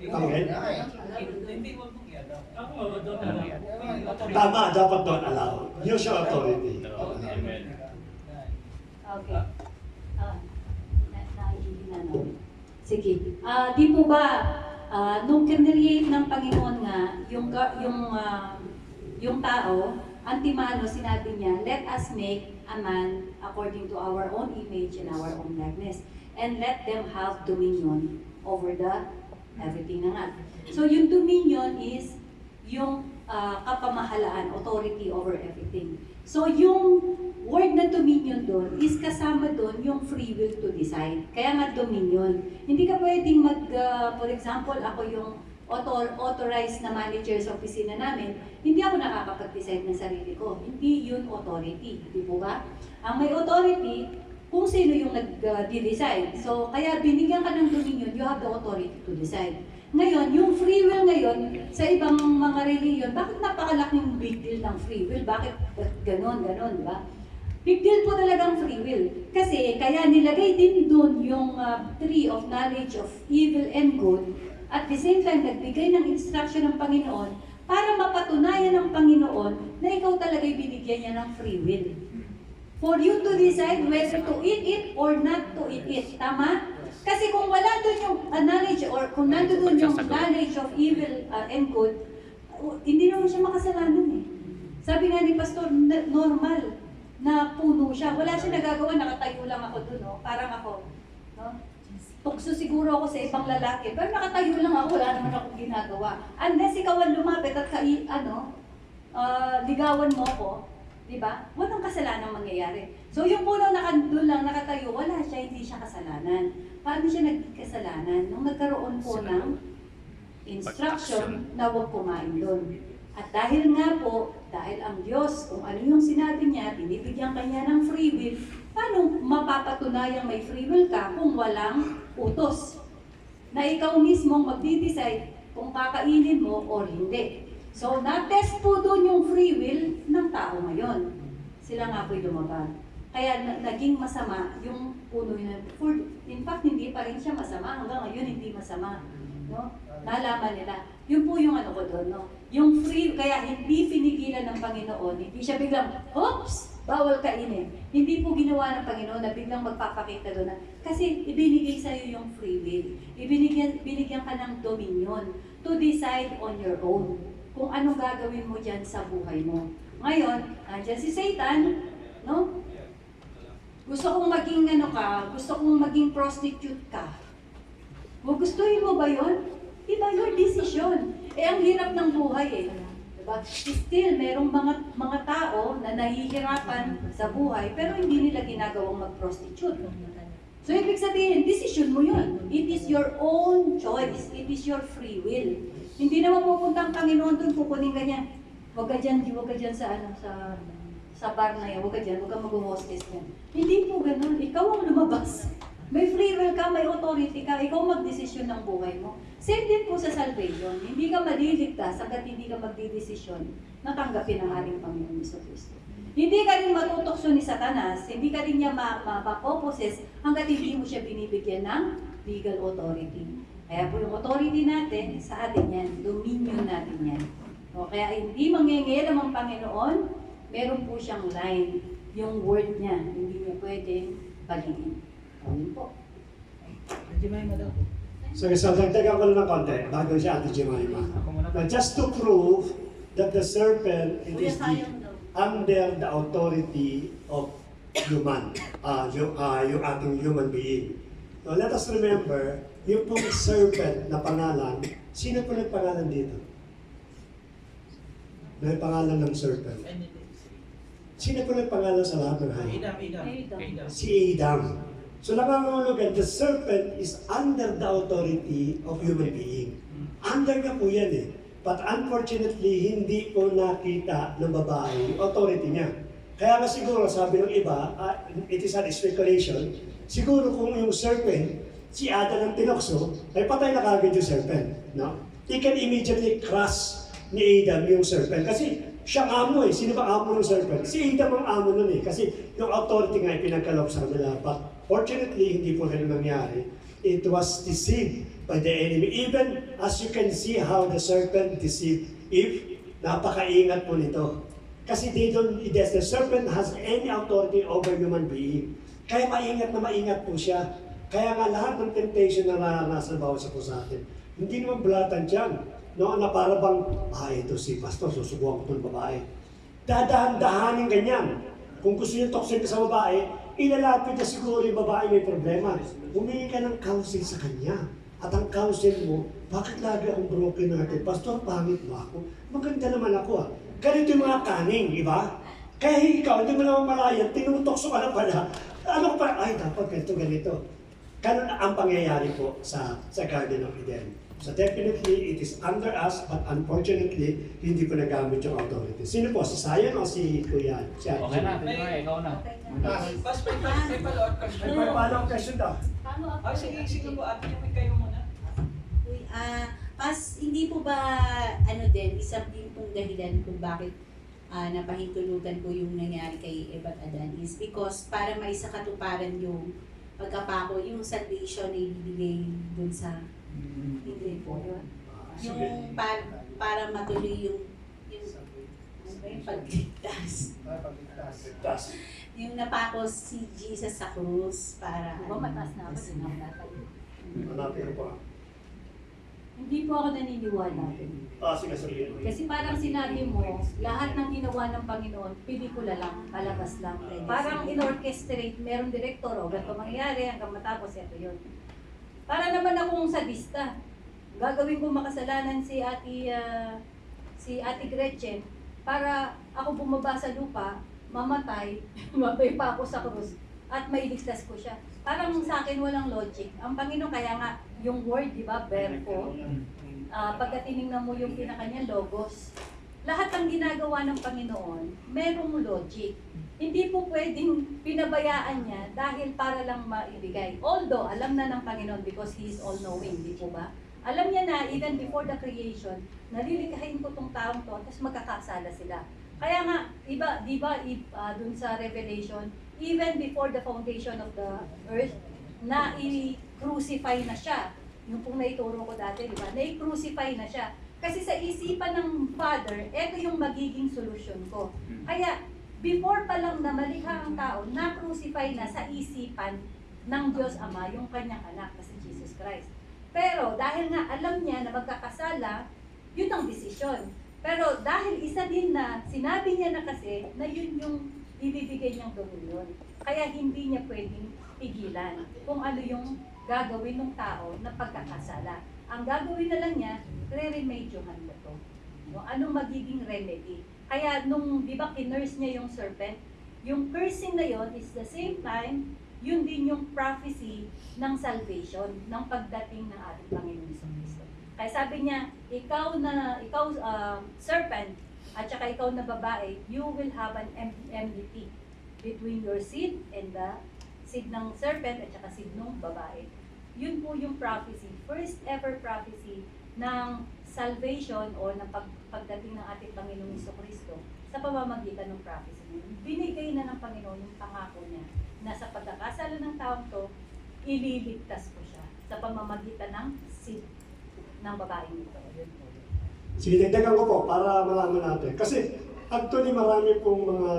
Okay? Don't allow. Tama, dapat don't allow. Use your authority. Amen. Okay. Naiintindihan na. Sige. Di po ba, nung kinreate ng Panginoon nga, yung tao, Antimano, sinabi niya, let us make a man according to our own image and our own likeness. And let them have dominion over the everything na nga. So yung dominion is yung kapamahalaan, authority over everything. So yung word na dominion doon is kasama doon yung free will to decide. Kaya nga dominion. Hindi ka pwedeng for example, ako yung authorized na manager sa opisina namin, hindi ako nakakapag-decide ng sarili ko. Hindi yun authority. Di po ba? Ang may authority, kung sino yung nag-decide. So, kaya binigyan ka ng dominion, you have the authority to decide. Ngayon, yung free will ngayon, sa ibang mga religion, bakit napakalaking big deal ng free will? Bakit ganon, di ba? Big deal po talagang free will. Kasi, kaya nilagay din doon yung tree of knowledge of evil and good. At the same time, nagbigay ng instruction ng Panginoon para mapatunayan ng Panginoon na ikaw talaga'y binigyan niya ng free will. For you to decide whether to eat it or not to eat it. Tama? Kasi kung wala doon yung knowledge or kung nandoon yung knowledge of evil and good, hindi naman siya makasalanan eh. Sabi nga ni Pastor, normal na puno siya. Wala siya nagagawa, nakatayo lang ako doon, no? Parang ako. No? Tukso siguro ako sa ibang lalaki, pero nakatayo lang ako, wala naman akong ginagawa. Unless ikaw ang lumapit at ligawan mo ako, di ba? Walang kasalanan mangyayari. So yung puno doon lang nakatayo, wala siya, hindi siya kasalanan. Paano siya naging kasalanan? Nung nagkaroon po ng instruction na huwag kumain doon. At dahil nga po, dahil ang Diyos, kung ano yung sinabi niya, binibigyan kanya ng free will, paano mapapatunayang may free will ka kung walang utos? Na ikaw mismo magdi-decide kung kakainin mo o hindi. So, na-test po doon yung free will ng tao ngayon. Sila nga po'y lumaban. Kaya naging masama yung puno yun. In fact, hindi pa rin siya masama. Hanggang ngayon, hindi masama. No? Nalaman nila. Yun po yung ano ko doon. No? Yung free, kaya hindi pinigilan ng Panginoon. Hindi siya biglang, oops! Bawal kainin. Hindi po ginawa ng Panginoon na biglang magpapakita doon na, kasi ibinigay sa'yo yung free will. Binigyan ka ng dominion to decide on your own kung anong gagawin mo dyan sa buhay mo. Ngayon, andyan si Satan, no? Gusto kong maging gusto kong maging prostitute ka. Gustuhin mo ba yun? Diba, your decision. Ang hirap ng buhay eh. Diba? Still, merong mga tao na nahihirapan sa buhay pero hindi nila ginagawang mag-prostitute. So, ibig sabihin, decision mo yun. It is your own choice. It is your free will. Hindi naman pupunta ang Panginoon doon, kukunin ka niya. Huwag ka dyan sa bar na yan. Huwag ka dyan, huwag ka mag-hostess yan. Hindi po ganun. Ikaw ang lumabas. May free will ka, may authority ka, ikaw magdesisyon ng buhay mo. Same din po sa salvation. Hindi ka maliligtas hanggat hindi ka magdidesisyon na tanggapin ang ating Panginoon Jesucristo. Hindi ka rin matutokso ni Satanas, hindi ka rin niya mapoposes hanggat hindi mo siya binibigyan ng legal authority. Kaya po yung authority natin, sa atin yan, dominion natin yan. O, kaya hindi mangyengelam ang Panginoon, meron po siyang line, yung word niya, hindi niya pwedeng baliin. Ayun po. So dagdagan ko lang ng konti bago si Ate Jemima. Now, just to prove that the serpent it is under the authority of human, yung ating human being. Now, let us remember, yung pong serpent na pangalan, sino po nagpangalan dito? May pangalan ng serpent. Sino po nagpangalan sa lahat ng hayop? Si Adam. So nangangahulugan, the serpent is under the authority of human being. Under na po yan eh. But unfortunately, hindi po nakita ng babae yung authority niya. Kaya nga siguro, sabi ng iba, it is an speculation, siguro kung yung serpent, si Adam ang tinokso, ay patay na kagad yung serpent. No? He can immediately crush ni Adam yung serpent. Kasi siya amo eh. Sino ba amo ng serpent? Si Adam ang amo nun eh. Kasi yung authority nga ay pinagkaloob sa kanila. But fortunately, hindi po rin nangyari. It was deceived by the enemy. Even as you can see how the serpent deceived Eve, napakaingat po nito. Kasi the serpent has any authority over human being. Kaya maingat na maingat po siya. Kaya nga lahat ng temptation na naranasan bawat sa po sa atin, hindi naman bulatan dyan. No, na para bang, ito si pastor, susubukan ko itong babae. Dadahan-dahanin ganyan. Kung gusto niyo toxic sa babae, ilalapit na siguro yung babae may problema. Humingi ka ng counsel sa kanya. At ang counsel mo, bakit lagi akong broken natin? Pastor, pangit ba ako? Maganda naman ako ah. Ganito yung mga kaning, iba? Kaya ikaw, hindi mo naman malayan, tinutokso ka na pala. Ano pa? Ay, dapat ganito. Ganun ang pangyayari po sa Garden of Eden. So definitely, it is under us, but unfortunately, hindi po nagamit yung authority. Sino po? Si Sayan o si Kuya? Okay na, ikaw na. Pas, may follow-up question. May follow-up question daw. Sige po, ate, may kayo muna. Pas, hindi po ba, isang din pong dahilan kung bakit napahintulutan po yung nangyari kay Eva at Adan is because para maisakatuparan yung pagkapako, yung salvation na ibibigay dun sa hindi po yun. Yung para matuloy yung pagligtas. Yung napako si Jesus sa krus para... Diba mataas na ako, sinamdatay. Hanapin po. Hindi po ako naniniwala. Sige. Kasi parang sinabi mo, lahat ng ginawa ng Panginoon, pelikula lang, palabas lang. Parang in-orchestrate, merong direktor, o ganito mangyayari, hanggang matapos, ito yun. Para naman akong sadista. Gagawin ko makasalanan si Ate Gretchen para ako bumaba sa lupa, mamatay, mabay pa ako sa krus, at mailigtas ko siya. Parang sa akin walang logic. Ang Panginoon, kaya nga, yung word, di ba, verbo, pagka tinignan mo yung pinakanya logos, lahat ng ginagawa ng Panginoon, merong logic. Hindi po pwedeng pinabayaan niya dahil para lang maibigay. Although, alam na ng Panginoon because He is all-knowing, di po ba? Alam niya na, even before the creation, nalilikhain ko tong taong to, tapos magkakasala sila. Kaya nga, di ba, dun sa Revelation, even before the foundation of the earth, na i-crucify na siya. Yung pong naituro ko dati, di ba? Na-i-crucify na siya. Kasi sa isipan ng Father, ito yung magiging solusyon ko. Kaya, before pa lang na malikha ang tao, na-crucify na sa isipan ng Diyos Ama, yung kanyang anak na si Jesus Christ. Pero dahil nga alam niya na magkakasala, yun ang desisyon. Pero dahil isa din na, sinabi niya na kasi na yun yung ibibigay niyang dominion. Kaya hindi niya pwedeng pigilan kung ano yung gagawin ng tao na pagkakasala. Ang gagawin na lang niya, re-remedyohan mo to. Anong magiging remedy? Kaya nung, di ba, kinurse niya yung serpent, yung cursing na yon is the same time, yun din yung prophecy ng salvation, ng pagdating ng ating Panginoon Jesucristo. Kaya sabi niya, ikaw serpent, at saka ikaw na babae, you will have an enmity between your seed and the seed ng serpent at saka seed ng babae. Yun po yung prophecy, first ever prophecy ng salvation o ng pagdating ng ating Panginoong Jesucristo sa pamamagitan ng prophecy. Binigay na ng Panginoon yung pangako niya na sa pagkakasala ng taong to, ililigtas ko siya sa pamamagitan ng seed ng babae nito. Yun po. Sige, dagdagan ko po para malaman natin. Kasi actually marami pong mga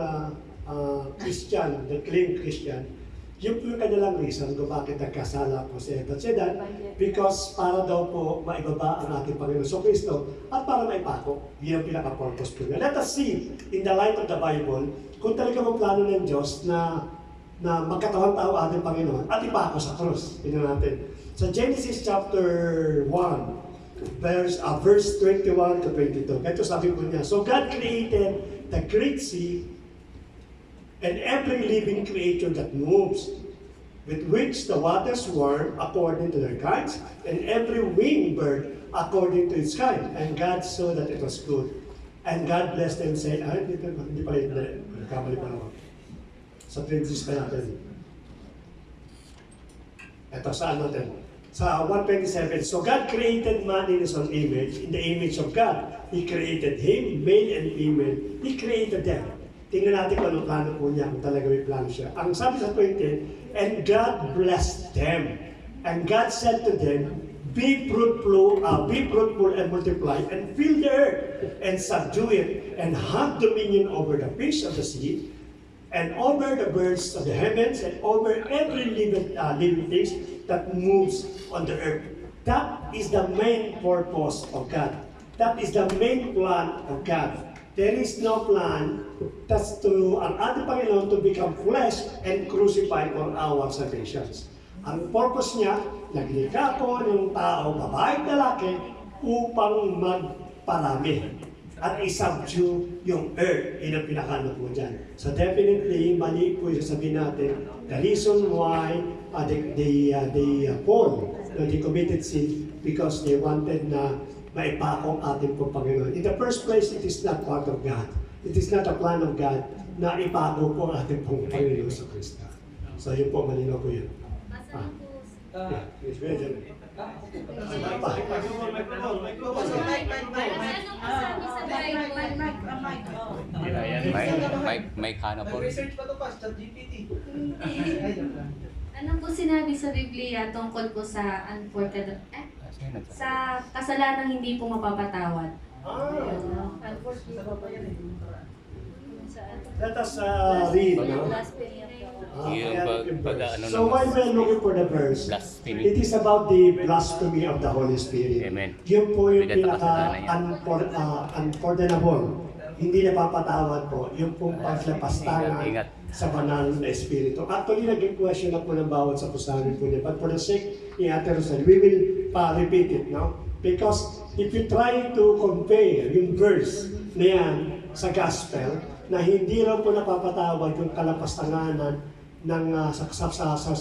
Christian, the claim Christian, yun po yung kanilang reason kung bakit nagkasala po si Eva at si Adan, because para daw po maibaba ang ating Panginoon Jesucristo at para maipako. Yun ang pinaka-purpose po niya. Let us see in the light of the Bible kung talaga ang plano ng Diyos na magkatawang tao ating Panginoon at ipako sa krus. Tingnan natin. Sa Genesis chapter 1, verse 21 to 22. Ito sabi po niya, so God created the great sea and every living creature that moves, with which the waters swarm according to their kinds, and every winged bird according to its kind. And God saw that it was good. And God blessed them, saying, hindi pala yun, nagkamali pa naman. Sa 26 pa natin. Ito, saan natin? Sa 127, so God created man in His own image, in the image of God. He created him, male and female. He created them. Tingnan natin kung anong plano po niya, kung talaga may plano siya. Ang sabi sa 20, and God blessed them. And God said to them, be fruitful and multiply, and fill the earth, and subdue it, and have dominion over the fish of the sea, and over the birds of the heavens, and over every living thing that moves on the earth. That is the main purpose of God. That is the main plan of God. There is no plan that's to ang ating Panginoon to become flesh and crucified for our salvations. Ang purpose niya, naglikha po ng tao, babae at lalaki, upang magparami at isubdue yung earth. Yun ang pinakano po dyan. So definitely, mali po yung sabihin natin, the reason why they fall, they committed sin, because they wanted na maipako ating po Panginoon. In the first place, it is not part of God. It is not a plan of God na ipako po ating pong Panginoon sa Kristo. So yun po, malinaw po yun. Yes, very good. May kana po. Research pa ito pa, sa GPT. Anong po sinabi sa Biblia tungkol po sa sa kasalanang hindi po mapapatawad? Let us read. So while we're looking for the verse, it is about the blasphemy of the Holy Spirit. Amen. Yun po yung pinaka-unpardonable. Hindi napapatawad po. Yung pong paglapastangan sa banal na Espiritu. Actually, naging question na po ng bawat sa pusahan po niya. But for the sake ni Ate Rosel, we will repeat it, no? Because if you try to compare yung verse na yan sa Gospel, na hindi raw po napapatawad yung kalapastanganan ng sa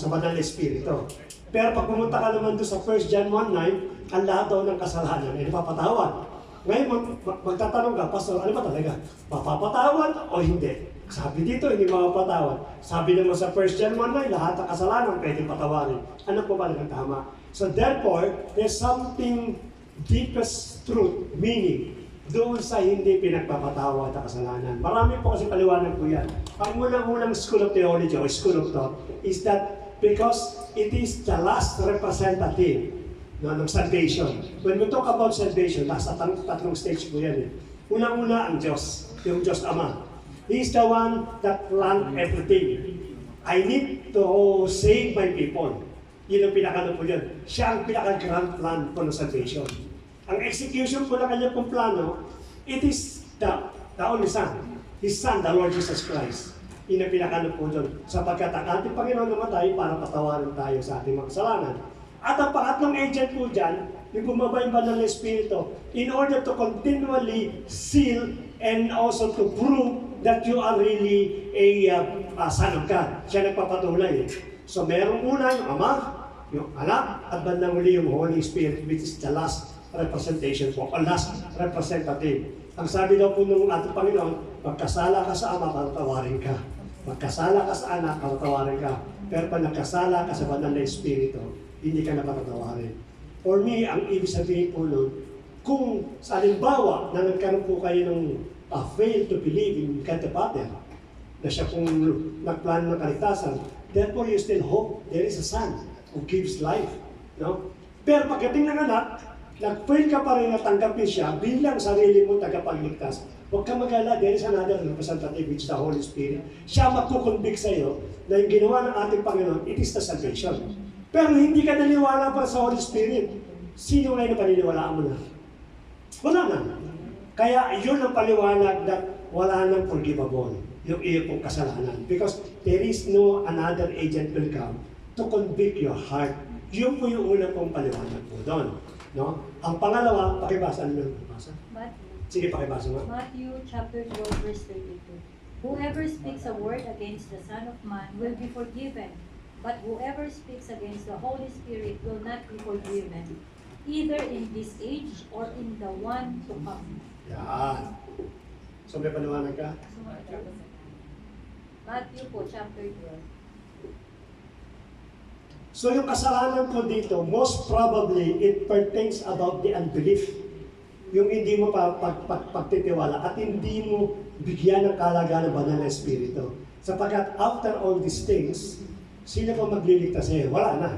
banal na Espiritu. Pero pag pumunta ka naman doon sa 1 John 1:9, ang lahat daw ng kasalanan ay napapatawad. Ngayon, magtatanong ka, Pastor, ano ba talaga? Mapapatawad o hindi? Sabi dito, hindi mapapatawad. Sabi naman sa 1 John 1:9, lahat ng kasalanan pwedeng patawarin. Ano po ba ang tama? So therefore, there's something deepest truth, meaning, doon sa hindi pinagpapatawad na kasalanan. Marami po kasi paliwanag po yan. Ang unang school of theology o school of thought is that because it is the last representative ng salvation. When we talk about salvation, nasa tatlong stage po yan. Unang-una ang Diyos, yung Diyos Ama. He is the one that planned everything. I need to save my people. Yun ang pinakano po yan. Siya ang pinaka-grand plan po ng salvation. Ang execution po na kanya pong plano, it is the only Son. His Son, the Lord Jesus Christ. Yun ang pinakano po doon. Sapagkat ang ating Panginoon namatay para patawarin tayo sa ating mga kasalanan. At ang pangatlong agent po dyan, yung bumaba yung banal na Espiritu, in order to continually seal and also to prove that you are really a son of God. Siya nagpapatuloy. So merong una yung Ama, yung Anak, at bandang uli yung Holy Spirit, which is the last representation po, o last representative. Ang sabi daw po ng ating Panginoon, pagkasala ka sa Ama, patawarin ka. Magkasala ka sa anak, patatawarin ka. Pero pag nagkasala ka sa banal na espiritu, hindi ka na patatawarin. For me, ang ibig sabihin po nun, kung sa halimbawa na nagkaroon po kayo ng fail to believe in God the Father, na siya pong nagplano ng kaligtasan, therefore you still hope there is a Son who gives life. No? Pero pagdating ng anak, nag-fail ka pa rin na tanggapin siya bilang sarili mo tagapagligtas. Huwag ka mag-alala, there is another representative, which is the Holy Spirit. Siya magkukonvict sa iyo na yung ginawa ng ating Panginoon, it is the salvation. Pero hindi ka naniwala pa sa Holy Spirit. Sino ngayon na paniniwalaan mo na? Wala na. Kaya yun ang paliwanag na wala nang forgivable, yung iyo pong kasalanan. Because there is no another agent will come to convict your heart. Yun po yung una pong paliwanag po doon. No? Ang pangalawa, pakibasa. Ano yung pakibasa? Sige, pakibasa mo. Matthew chapter 12 verse 32. Whoever speaks a word against the Son of Man will be forgiven, but whoever speaks against the Holy Spirit will not be forgiven, either in this age or in the one to come. Yan. So may paliwanag ka? Matthew po chapter 12. So yung kasalanan po dito, most probably, it pertains about the unbelief. Yung hindi mo pagtitiwala at hindi mo bigyan ng kalagahan ng banal na espiritu. Sapagkat after all these things, sino pa magliligtas sa'yo? Wala na.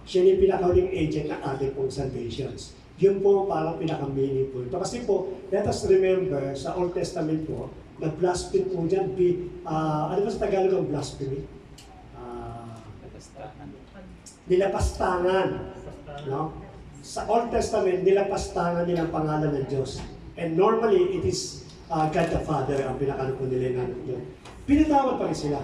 Siya yung pinakahuling agent ng ating pong salvations. Yun po parang pinaka-meaning po. Kasi po, let us remember sa Old Testament po, na blasphemy po dyan, ano ba sa Tagalog ang blasphemy? Nilapastangan. No? Sa Old Testament, nilapastangan nila ang pangalan ng Diyos. And normally, it is God the Father ang pinakano po nila ng pinatawad pa rin sila.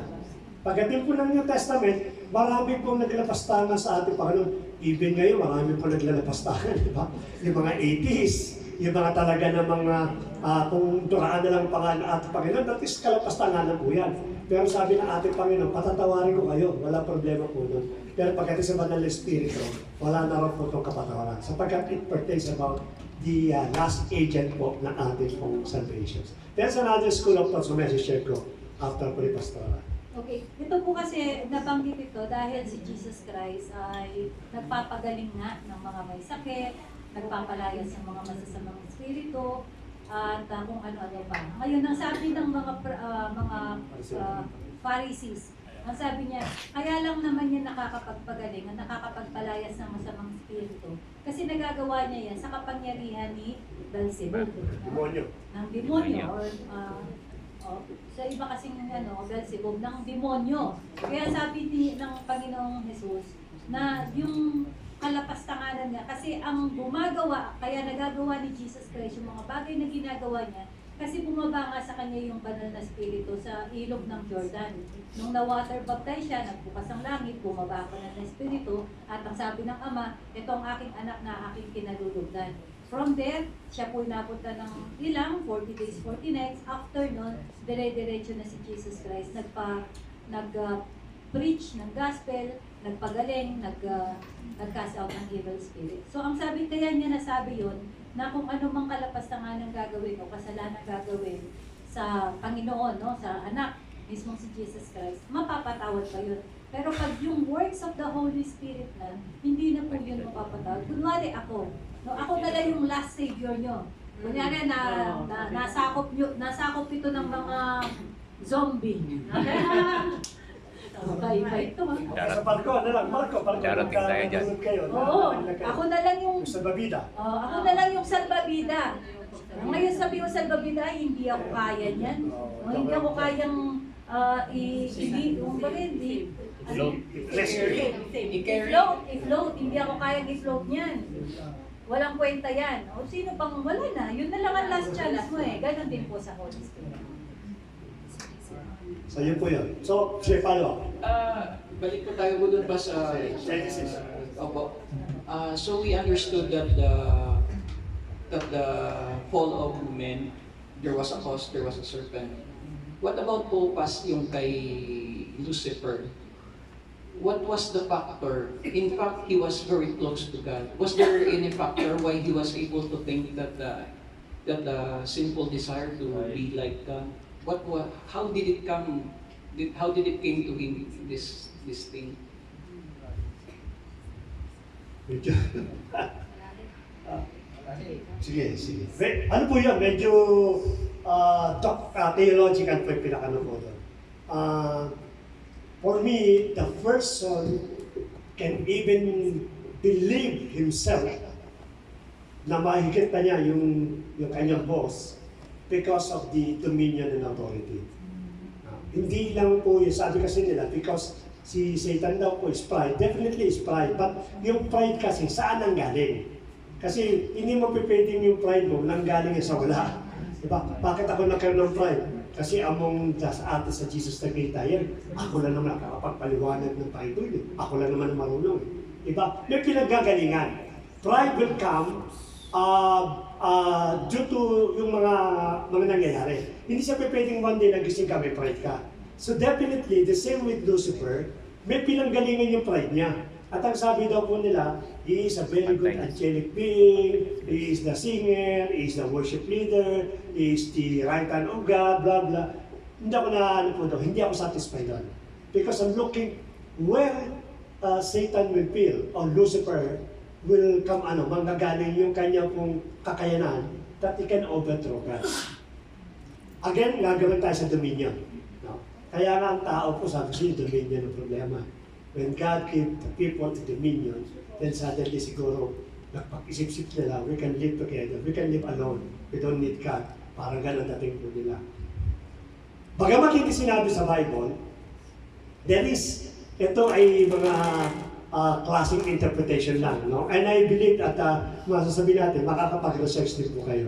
Pagdating po ng New Testament, marami pong naglalapastangan sa ating Panginoon. Even ngayon, marami pong naglalapastangan, di ba? Yung mga atheists, yung mga talaga ng mga kung duraan na lang pangalan ng ating Panginoon, that is kalapastangan na po yan. Pero sabi ng ating Panginoon, patatawarin ko kayo, wala problema po doon. Pero pagdating sa banal na espiritu, wala na rin po itong kapatawaran. Sapagkat it pertains about the last agent po ng ating pong salvations. There's another school of thought, so message ko after po ni Pastora. Okay, ito po kasi nabanggit ito dahil si Jesus Christ ay nagpapagaling nga ng mga may sakit, nagpapalayas ng mga masasamang espiritu, at kung ano-ano pa. Ngayon, ang sabi ng mga Pharisees, ang sabi niya, kaya lang naman niya nakakapagpagaling at nakakapagpalayas ng masamang espiritu. Kasi nagagawa niya yan sa kapangyarihan ni Beelzebub. Demonyo. Ng demonyo. Or, sa iba kasing Beelzebub, ng demonyo. Kaya sabi ng Panginoong Jesus na yung kalapastanganan niya, kasi ang gumagawa, kaya nagagawa ni Jesus Christ yung mga bagay na ginagawa niya, kasi bumaba nga sa kanya yung banal na espiritu sa ilog ng Jordan. Nung na-water baptize siya, nagbukas ang langit, bumaba pa na espiritu, at ang sabi ng Ama, ito ang aking anak na aking kinalulugdan. From there, siya po'y napunta ng ilang, 40 days, 40 nights. After nun, dire-diretso na si Jesus Christ. Nag-preach ng gospel, nagpagaling, nag-cast out ng evil spirit. So, ang sabi kaya niya nasabi yun, na kung ano mang kalapastangan ng gagawin o kasalanan gagawin sa Panginoon, no, sa anak, mismong si Jesus Christ, mapapatawad pa yun. Pero pag yung works of the Holy Spirit na, hindi na po yun mapapatawad. Kunwari ako, no, ako na lang yung last savior nyo. Kunyari nasakop ito ng mga zombie. Bye-bye ito. Sa barko, ano lang, barko, Darating tayo dyan. Oo, ako na lang yung salbabida. Ako na lang yung salbabida. Ngayon sabi ko salbabida, hindi ako kaya niyan. Hindi ako kayang i-float, hindi ako kayang i-float niyan. Walang kwenta yan. O sino pang wala na, yun na lang ang last chance mo eh. Ganon din po sa Holy Spirit. So yun po yun. So, siya follow up. Balik po tayo doon pa sa Genesis. Opo. So we understood that the fall of men, there was a cause, there was a serpent. What about po pas yung kay Lucifer? What was the factor? In fact, he was very close to God. Was there any factor why he was able to think that the sinful desire to be like God? How did it come how did it came to him, this thing? Medyo. Sige. Ano po yun? Medyo theological po yung pinakano po doon. For me, the person can even believe himself na mahigit na niya yung kanyang boss because of the dominion and authority. Hindi lang po yung sabi kasi nila because si Satan daw po is pride. Definitely is pride. But yung pride kasi saan ang galing? Kasi hindi mo pipwedeng yung pride mo nanggaling sa wala. Diba? Bakit ako nagkaroon ng pride? Kasi among sa atin sa Jesus Tagaytayan, ako lang naman nakakapagpaliwanag ng Bible. Ako lang naman marunong. Diba? May pinagagalingan. Pride will come due to yung mga nangyayari. Hindi siya pwedeng one day nagising ka, may pride ka. So definitely, the same with Lucifer, may pinanggalingan yung pride niya. At ang sabi daw po nila, he is a very good angelic being, he is the singer, he is the worship leader, he is the right hand of God, blah blah. Hindi ako hindi ako satisfied doon. Because I'm looking where Satan will feel, or Lucifer will come, manggagaling yung kanya pong kakayanan that he can overthrow God. Again, gagawin tayo sa dominion. No? Kaya nga ang tao po, sabi siya, dominion ang problema. When God gave the people the dominion, then suddenly siguro, nagpag-isip-isip nila, we can live together, we can live alone, we don't need God. Parang ganun dating po nila. Bagamat hindi sinabi sa Bible, ito ay mga klaseng interpretation lang. No? And I believe at masasabi natin, makakapag-research din po kayo.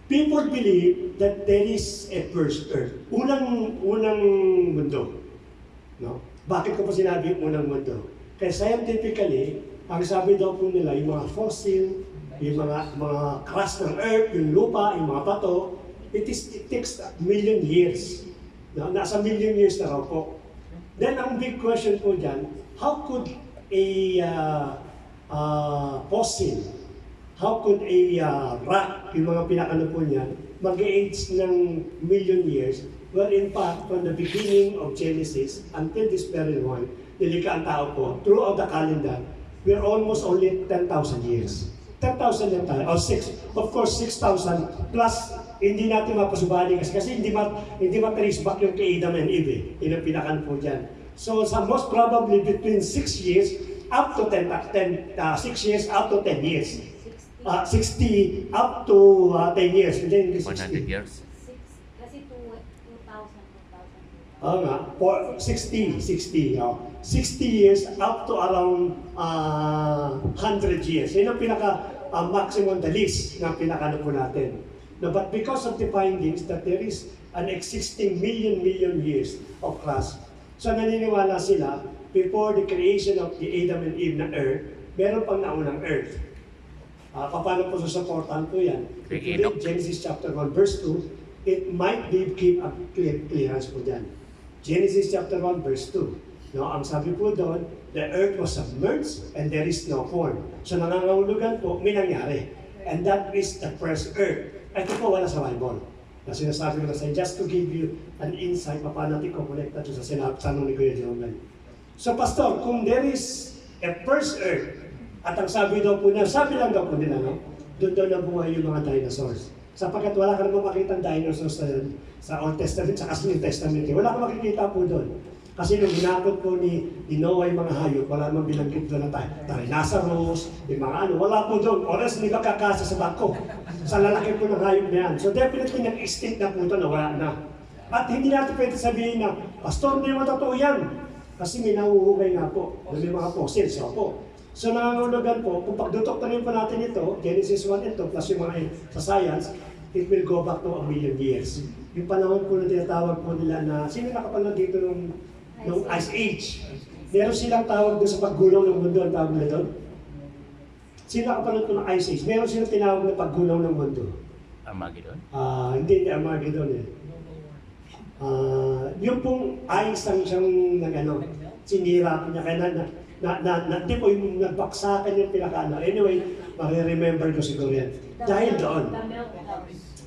People believe that there is a first earth. Unang mundo. No? Bakit ko po sinabi unang mundo? Kaya scientifically, ang sabi daw po nila, yung mga fossil, yung mga crust ng earth, yung lupa, yung mga bato, it takes a million years. No? Nasa million years na raw po. Then ang big question po dyan, how could a fossil, how could a rock, yung mga pinakano po niyan, mag-age ng million years? Well, in fact, from the beginning of Genesis until this very one, nilika ang tao po, throughout the calendar, we're almost only 10,000 years. 10,000 lang tayo, or 6. Of course, 6,000 plus, hindi natin mapasubali kasi hindi ma-trace back yung kay Adam and Eve. Yun ang pinakan po dyan. So, most probably between 6 years up to 6 years up to 10 years. 60 up to 10 years. 100 years. Oo nga, 60 years up to around 100 years. Yan ang maximum, the least na pinakano po natin. No, but because of the findings that there is an existing million years of crust, so naniniwala sila, before the creation of the Adam and Eve na earth, meron pang naunang earth. Paano po susuportahan po yan? If you read Genesis chapter 1 verse 2, it might give a clearance po dyan. Genesis chapter 1 verse 2. No, ang sabi po doon, the earth was submerged and there is no form. So nangangahulugan po, may nangyari. And that is the first earth. Ito po wala sa Bible. Na sinasabi ko na sa just to give you an insight, paano natin kukonekta ito sa tanong ni Kuya Joel. So Pastor, kung there is a first earth, at ang sabi daw po niya, sabi lang daw po nila, no? Doon daw nabuhay yung mga dinosaurs. Sapagkat wala ka naman makikita dinosaurs sa Old Testament, sa New Testament. Wala ka makikita po doon. Kasi nung ginakot po ni Noah yung mga hayop, wala naman bilanggit doon na Tyrannosaurus, yung mga wala po doon. Oras hindi kakasa sa bangko. Sa lalaki po ng hayop na yan. So definitely nag-extinct na po ito, nawala na. At hindi natin pwede sabihin na, Pastor, hindi naman totoo yan. Kasi may nahuhugay nga po. May mga fossils po. So nangangulugan po, kung pagdudoktorin po natin ito, Genesis 1 and 2, plus yung mga sa science, it will go back to a million years. Yung panahon po na tinatawag po nila na, sino nakapanood dito nung Ice Age? Meron silang tawag doon sa paggulaw ng mundo, ang tawag nila doon? Sino nakapanood po ng Ice Age? Meron silang tinawag na paggulaw ng mundo. Armageddon? Hindi Armageddon eh. Yung pong ice ang siyang sinira po niya, kaya di po yung nagbaksakan yung pinakano. Anyway, mariremember ko siguro yan. Dahil doon.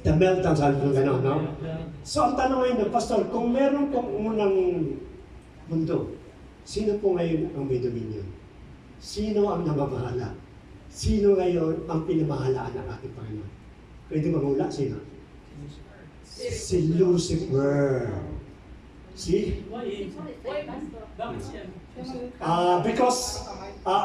The meltdown, sabi ko gano'n, no? So ang tanong ngayon, Pastor, kung meron pong unang mundo, sino po ngayon ang may dominion? Sino ang namamahala? Sino ngayon ang pinamahalaan ng ating Panginoon? Pwede manghula, sino? Si Lucifer. See? Because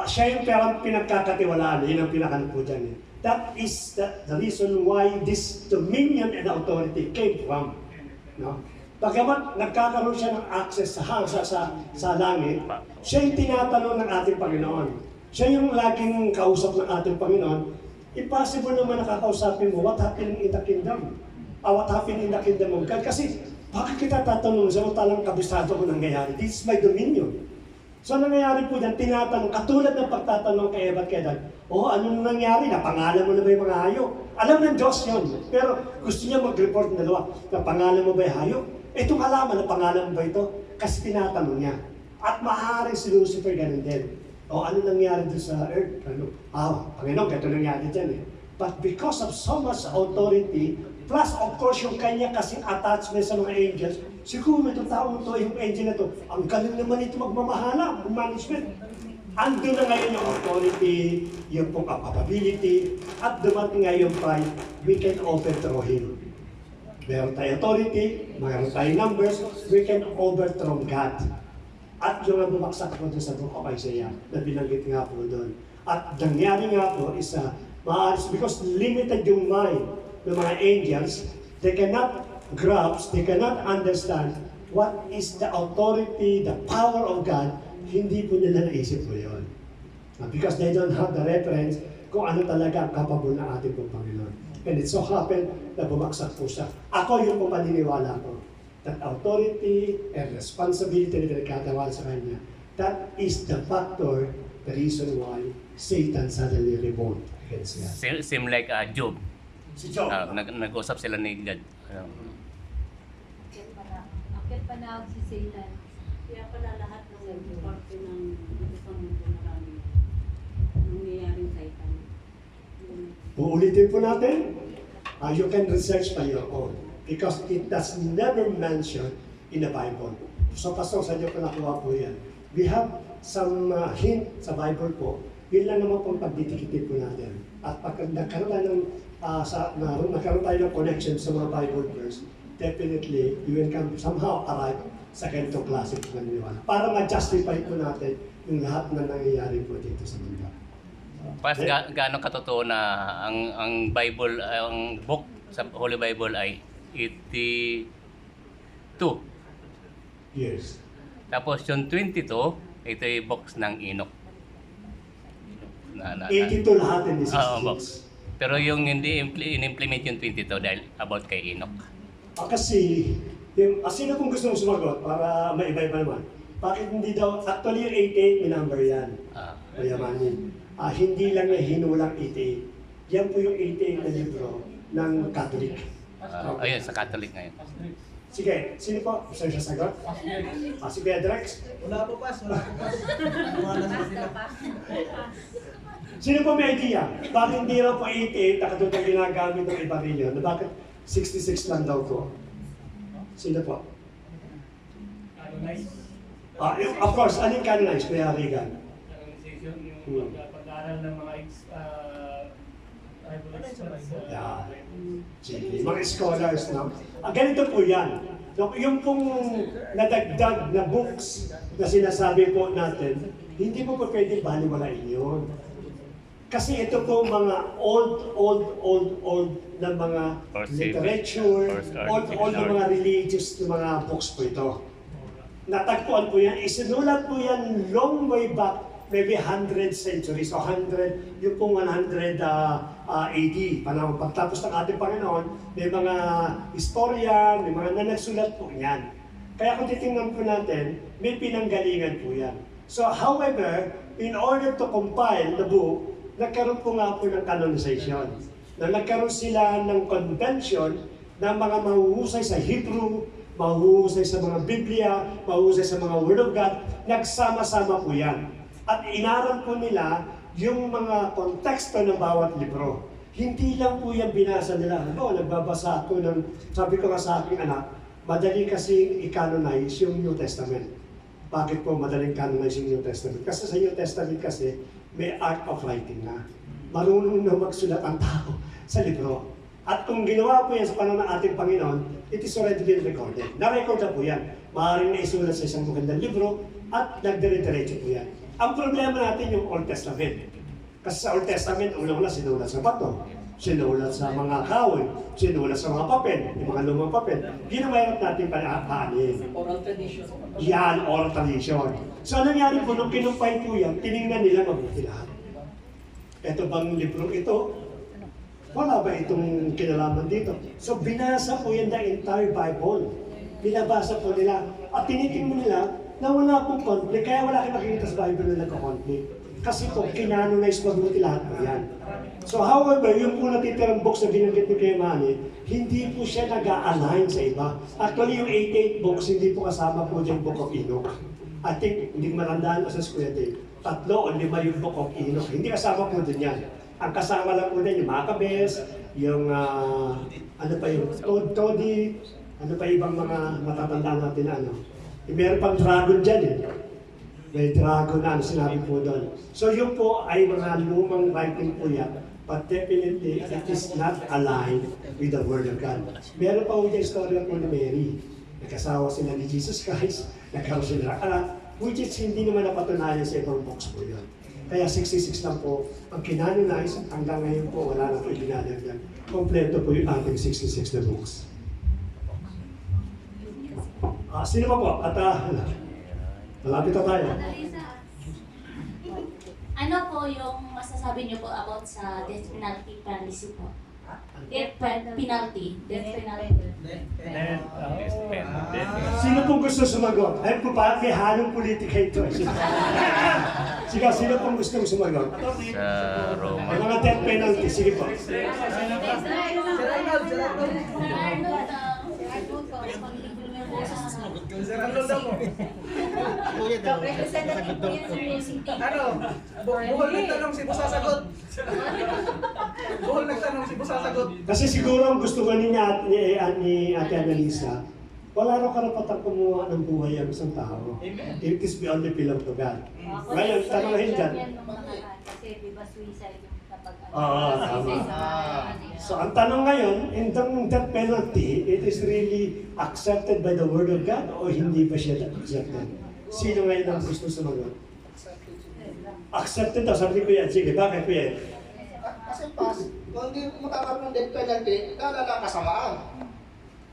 siya yung parang pinagkakatiwalaan, yun ang pinakanan po dyan. That is the reason why this dominion and authority came from. No? Bagamat nagkakaroon siya ng access sa langit, siya yung tinatanong ng ating Panginoon. Siya yung laging kausap ng ating Panginoon. Impossible naman nakakausapin mo, what happened in the kingdom? What happened in the kingdom of God? Kasi, bakit kita tatanong sa talang kabisado ko nangyayari? This is my dominion. So, nangyayari po dyan, tinatanong, katulad ng pagtatanong kay Eva at kay Adan, anong nangyari? Napangalan mo na ba yung mga hayop? Alam ng Diyos yun. Pero gusto niya mag-report ng dalawa, napangalan mo ba yung hayop? Itong halaman, napangalan mo ba ito? Kasi tinatanong niya. At maaaring si Lucifer ganun din. Ano nangyari doon sa earth? Panginoon, ito nangyari dyan eh. But because of so much authority, plus of course yung kanya kasing attachment sa mga angels, siguro itong taong ito, yung angel na ito, ang galing naman ito magmamahala, management. Andun na ngayon yung authority, yung pong capability, at dumating ngayon pa, we can overthrow him. Meron tayong authority, meron tayong numbers, we can overthrow God. At yung bumagsak po doon sa book of Isaiah, na binanggit nga po doon. At nangyari nga po is maalis, because limited yung mind ng mga angels, they cannot grasp, they cannot understand what is the authority, the power of God. Hindi po nila naisip po yun. Because they don't have the reference kung ano talaga ang capable ng ating pong Panginoon. And it so happened na bumagsak po siya. Ako yung pong paniniwala ko. That authority and responsibility na pinagkatawal sa kanya, that is the factor, the reason why Satan suddenly revolt against God. Seem like Job. Si Job. Nag-usap sila ni God. Akit panawag si Satan. Kaya pala lahat ng parte ng isang mundo na kami nangyayaring Satan. Uulitin po natin. You can research by your own. Because it does never mention in the Bible. So, Pastor, sa inyo ko nakuha po yan. We have some hint sa Bible po. Yun lang naman pong pagditikitin po natin. At pag nagkaroon tayo ng connection sa mga Bible verse, definitely, you will come somehow arrive sa ganitong klase po naniniwala. Para ma-justify po natin yung lahat na nangyayari po dito sa mundo. Pas gaano katotoo na ang Bible, ang book sa Holy Bible ay 82 years. Tapos yung 22, ito yung box ng Enoch. 82 lahat in this box. Pero yung hindi in-implement yung 22 dahil about kay Enoch. Kasi, sino kung gusto mong sumagot para maiba-iba naman? Bakit hindi daw, actually yung 88 may number yan. Mayamanin. Hindi lang na hinulang 88. Yan po yung 88 na libro ng Catholic. Ayun, sa Catholic ngayon. Sige, sino po? Gusto siya sagot? Si Pedrex? Wala po pas. Wala na sila. Sino po may idea? Bakit hindi raw po 88 na katulad ng ginagamit ng iba rin na bakit 66 lang daw po? Sino po? Of course, anong canonize? Kuya Regan? Yung pag-aaral ng mga mga scholars, no? Ganito po yan. Yung pong nadagdag na books na sinasabi po natin, hindi po pwede baliwalain yun. Kasi ito po mga old na mga literature, old na mga religious na mga books po ito. Natagpuan po yan, isinulat po yan long way back, maybe 100 centuries o 100, yung pong 100 AD, panahon pagtapos ng ating Panginoon, may mga historian, may mga nanagsulat po yan. Kaya kung titingnan po natin, may pinanggalingan po yan. So however, in order to compile the book, nagkaroon po nga po ng canonization. Na nagkaroon sila ng convention ng mga mahuhusay sa Hebrew, mahuhusay sa mga Biblia, mahuhusay sa mga Word of God, nagsama-sama po yan. At inaral po nila yung mga konteksto ng bawat libro. Hindi lang po yan binasa nila. Nagbabasa ako sabi ko nga sa aking anak, madali kasi i-canonize yung New Testament. Bakit po madaling canonize yung New Testament? Kasi sa New Testament kasi, may art of writing na. Marunong na magsulat ang tao sa libro. At kung ginawa po yan sa panahon ng ating Panginoon, it is already been recorded. Na-record na po yan. Maaaring naisulat sa isang magandang libro at nagdire-diretso po yan. Ang problema natin yung Old Testament. Kasi sa Old Testament, unang-una sinulat sa bato, sinulat sa mga kahoy, sinulat sa mga papel, yung mga lumang papel. Ginamahirap natin paanin. Oral tradition. Yan, oral tradition. So ano nangyari po, nung kinumpay po yan, tinignan nila mabuti lahat. Ito bang libro ito? Wala ba itong kinalaman dito? So binasa po yan the entire Bible. Binabasa po nila. At tinitingnan nila na wala pong conflict. Kaya wala kayo makikita sa Bible na nagka-conflict. Kasi po, kinanonize mabuti lahat po yan. So however, yung po natitirang books na binanggit ni Kuya Manny, hindi po siya nag-a-align sa iba. Actually, yung 88 books, hindi po kasama po yung Book of Enoch. I think, hindi ko matandaan ko sa Kuya Dave, 3 o 5 yung Book of Enoch. Hindi kasama po din yan. Ang kasama lang po din yung Maccabees, yung ano pa yung Todi, ano pa ibang mga matatanda natin na ano. Meron pang dragon dyan eh. May dragon na sinabi po doon. So yun po ay mga lumang writing po yan, but definitely it is not aligned with the Word of God. Meron pa po yung story po ni Mary. Nagkasawa sila ni Jesus Christ, nagkaroon sila ng anak, which is hindi naman napatunayan sa ibang books po yun. Kaya 66 lang po, ang kinanonize hanggang ngayon po wala na po ibinadagdag. Kompleto po yung ating 66 na books. Sino pa po? At malapit na tayo. Ano po yung masasabi niyo po about sa death penalty policy po? Death penalty. Sino pong gusto sumagot? Ay po pa, may halong politika ito. Sige, sino pong gusto sumagot? Sa Roma. Ang mga death penalty, sige po. Buhol nagtanong si Busasagot. Buhol nagtanong si Busasagot. Kasi siguro ang gusto ko ni Ate Annalisa, wala raw karapatang kumuha ng buhay ang isang tao. It is beyond the will of God. Ngayon, tanongin dyan. Kasi di ba suicide yung kapag Tama. So ang tanong ngayon, yung death penalty, it is really accepted by the Word of God o hindi ba siya accepted? Sino ngayon ang gusto sumagot? Accepted daw, sabi ni Kuya. Sige, bakit Kuya? Kasi pas, kung hindi magkakaroon ng death penalty, wala lang kasamaan.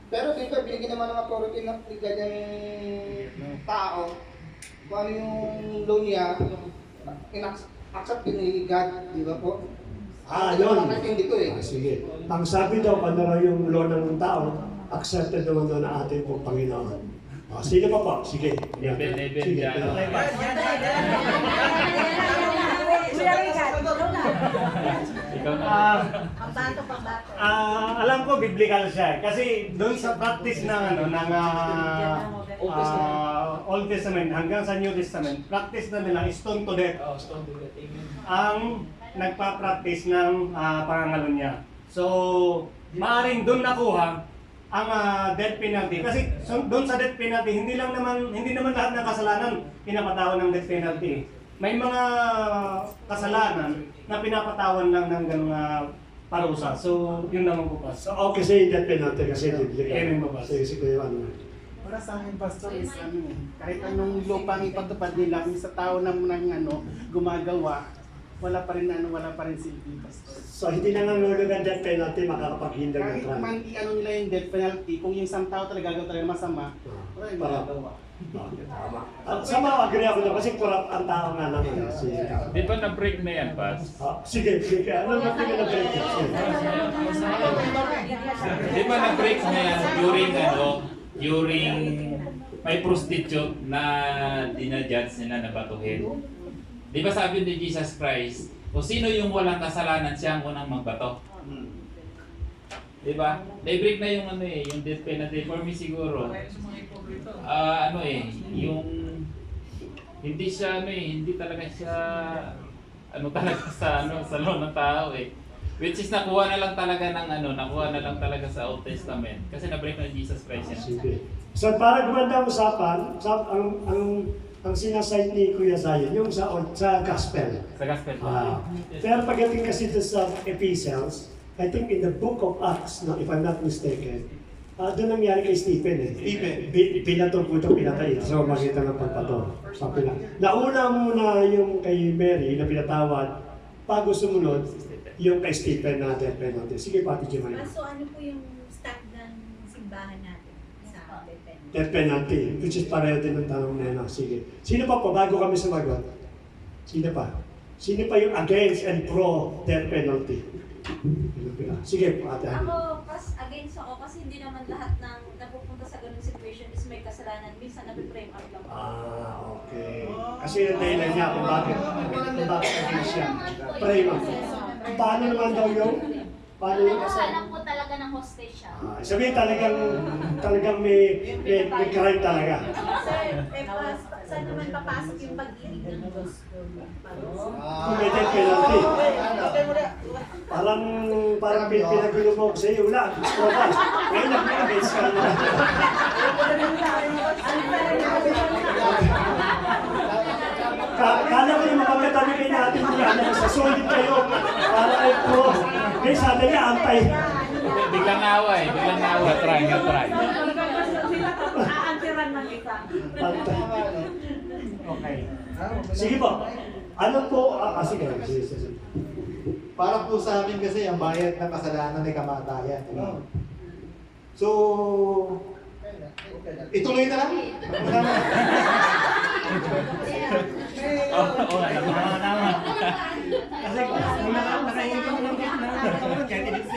Pero di ba, binigyan naman ng authority ng ganyang tao, kung ano yung law niya, accept ni God, di ba po? Yun. Hindi ko eh. Sige. Ang sabi daw, kung ano yung law ng tao, accepted naman daw na ating pong Panginoon. Sino pa po? Sige. Sige. Alam ko biblical siya kasi doon sa practice ng Old Testament hanggang sa New Testament, practice na nila stone to death. Ang nagpa-practice ng pangangalunya. So, maaaring doon nakuha ang death penalty kasi doon sa death penalty hindi naman lahat ng kasalanan pinapatawan ng death penalty. May mga kasalanan na pinapatawan lang ng ganung parusa. So, yun naman po pa. So, okay sa death penalty kasi Amen po pa. Sige, Para sa akin, Pastor, is kahit anong lupang ipatupad nila, kung sa tao na gumagawa, wala pa rin silbi, Pastor. So, hindi na nangulugan death penalty, makakapaghindar ng Kahit crime. man nila yung death penalty, kung yung isang tao talaga gagawa talaga masama, wala yung magagawa. At sama, agree ako na kasi corrupt ang tao nga naman. Di ba na-break na yan, Pas? Sige. Ano na na-break? Di ba na-break na yan during may prostitute na dinajudge nila na batuhin? Di ba sabi ni Jesus Christ, kung sino yung walang kasalanan, siya ang unang magbato. Di ba? Na-break na yung yung death penalty. For me siguro, yung hindi siya hindi talaga siya talaga sa law ng tao eh. Which is nakuha na lang talaga ng nakuha na lang talaga sa Old Testament. Kasi na-break na Jesus Christ yan. Sige. So para gumanda ang usapan, ang sinasay ni Kuya Zion, yung sa Gospel. Sa Gospel. Pero pagdating kasi sa Epistles, I think in the book of Acts, no, if I'm not mistaken, doon nangyari kay Stephen eh. Pinato po ito, pinatay. So makita ng pagpato. Nauna muna yung kay Mary na pinatawad, bago sumunod, yung kay Stephen na death penalty. Sige, Pati Jemima. So ano po yung start ng simbahan natin sa death penalty? Death penalty, which is pareho din ng tanong na yun. Sige. Sino pa po, bago kami sumagot? Sino pa? Sino pa yung against and pro death penalty? Sige po, Ate Hani. Ako, against ako kasi hindi naman lahat ng napupunta sa ganung situation is may kasalanan. Minsan nabi-frame up lang. Okay. Kasi yung dahilan niya kung bakit against siya. Frame up. Paano naman daw yung? Paano yung Nakahanap po talaga ng hostage siya. sabihin talagang may crime talaga. Sir, saan naman papasok yung pag-ibig ng Diyos? Kung may death penalty. Parang pinagulo mo ko sa iyo. Wala. Ngayon lang may against ka naman. Kala ko yung mapagkatabi kayo natin sa solid kayo. Para kayo pro. Ngayon sana niya antay. Biglang away. Try. Aantiran ng isa. Okay. Sige po. Ano po? Sige. Para po sa amin kasi ang bayad ng kasalanan ay kamatayan. So, ituloy na lang. Tama. Kasi kung nakain ko lang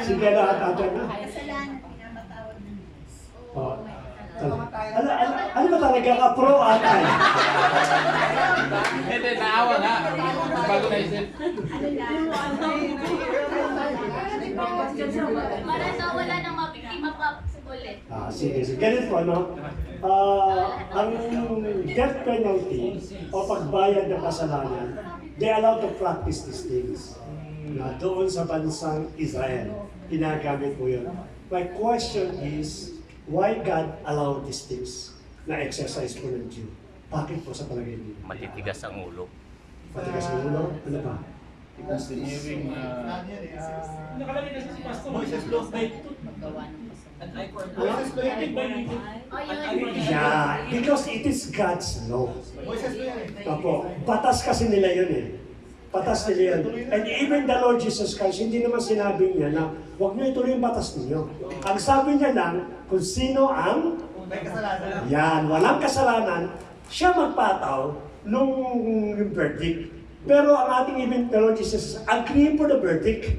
sige na at atin na. Kasalanan, pinamatawad ng Diyos. Ano ba talaga ka pro atay? Hindi, naawa nga. Bago naisip. Para nawala ng mabiktima pa ulit. Sige. Ganito po, no? Ang death penalty o pagbayad ng kasalanan, they allow to practice these things. Doon sa bansang Israel, ginagamit po yun. My question is, why God allowed these things na exercise po ng Jew? Bakit po sa palagay niyo? Matitigas ang ulo. Matigas ang ulo? Ano ba? Considering Nakalagay kasi si Pastor, Moises law by an eye for an eye. Yeah, because it is God's law. Opo, batas kasi nila yun eh. Batas nila yun. And even the Lord Jesus Christ, hindi naman sinabi niya na huwag niyo ituloy yung batas ninyo. Ang sabi niya lang, kung sino ang May kasalanan. yan, walang kasalanan, siya magpataw nung yung verdict. Pero ang ating even the Lord Jesus agree for the verdict.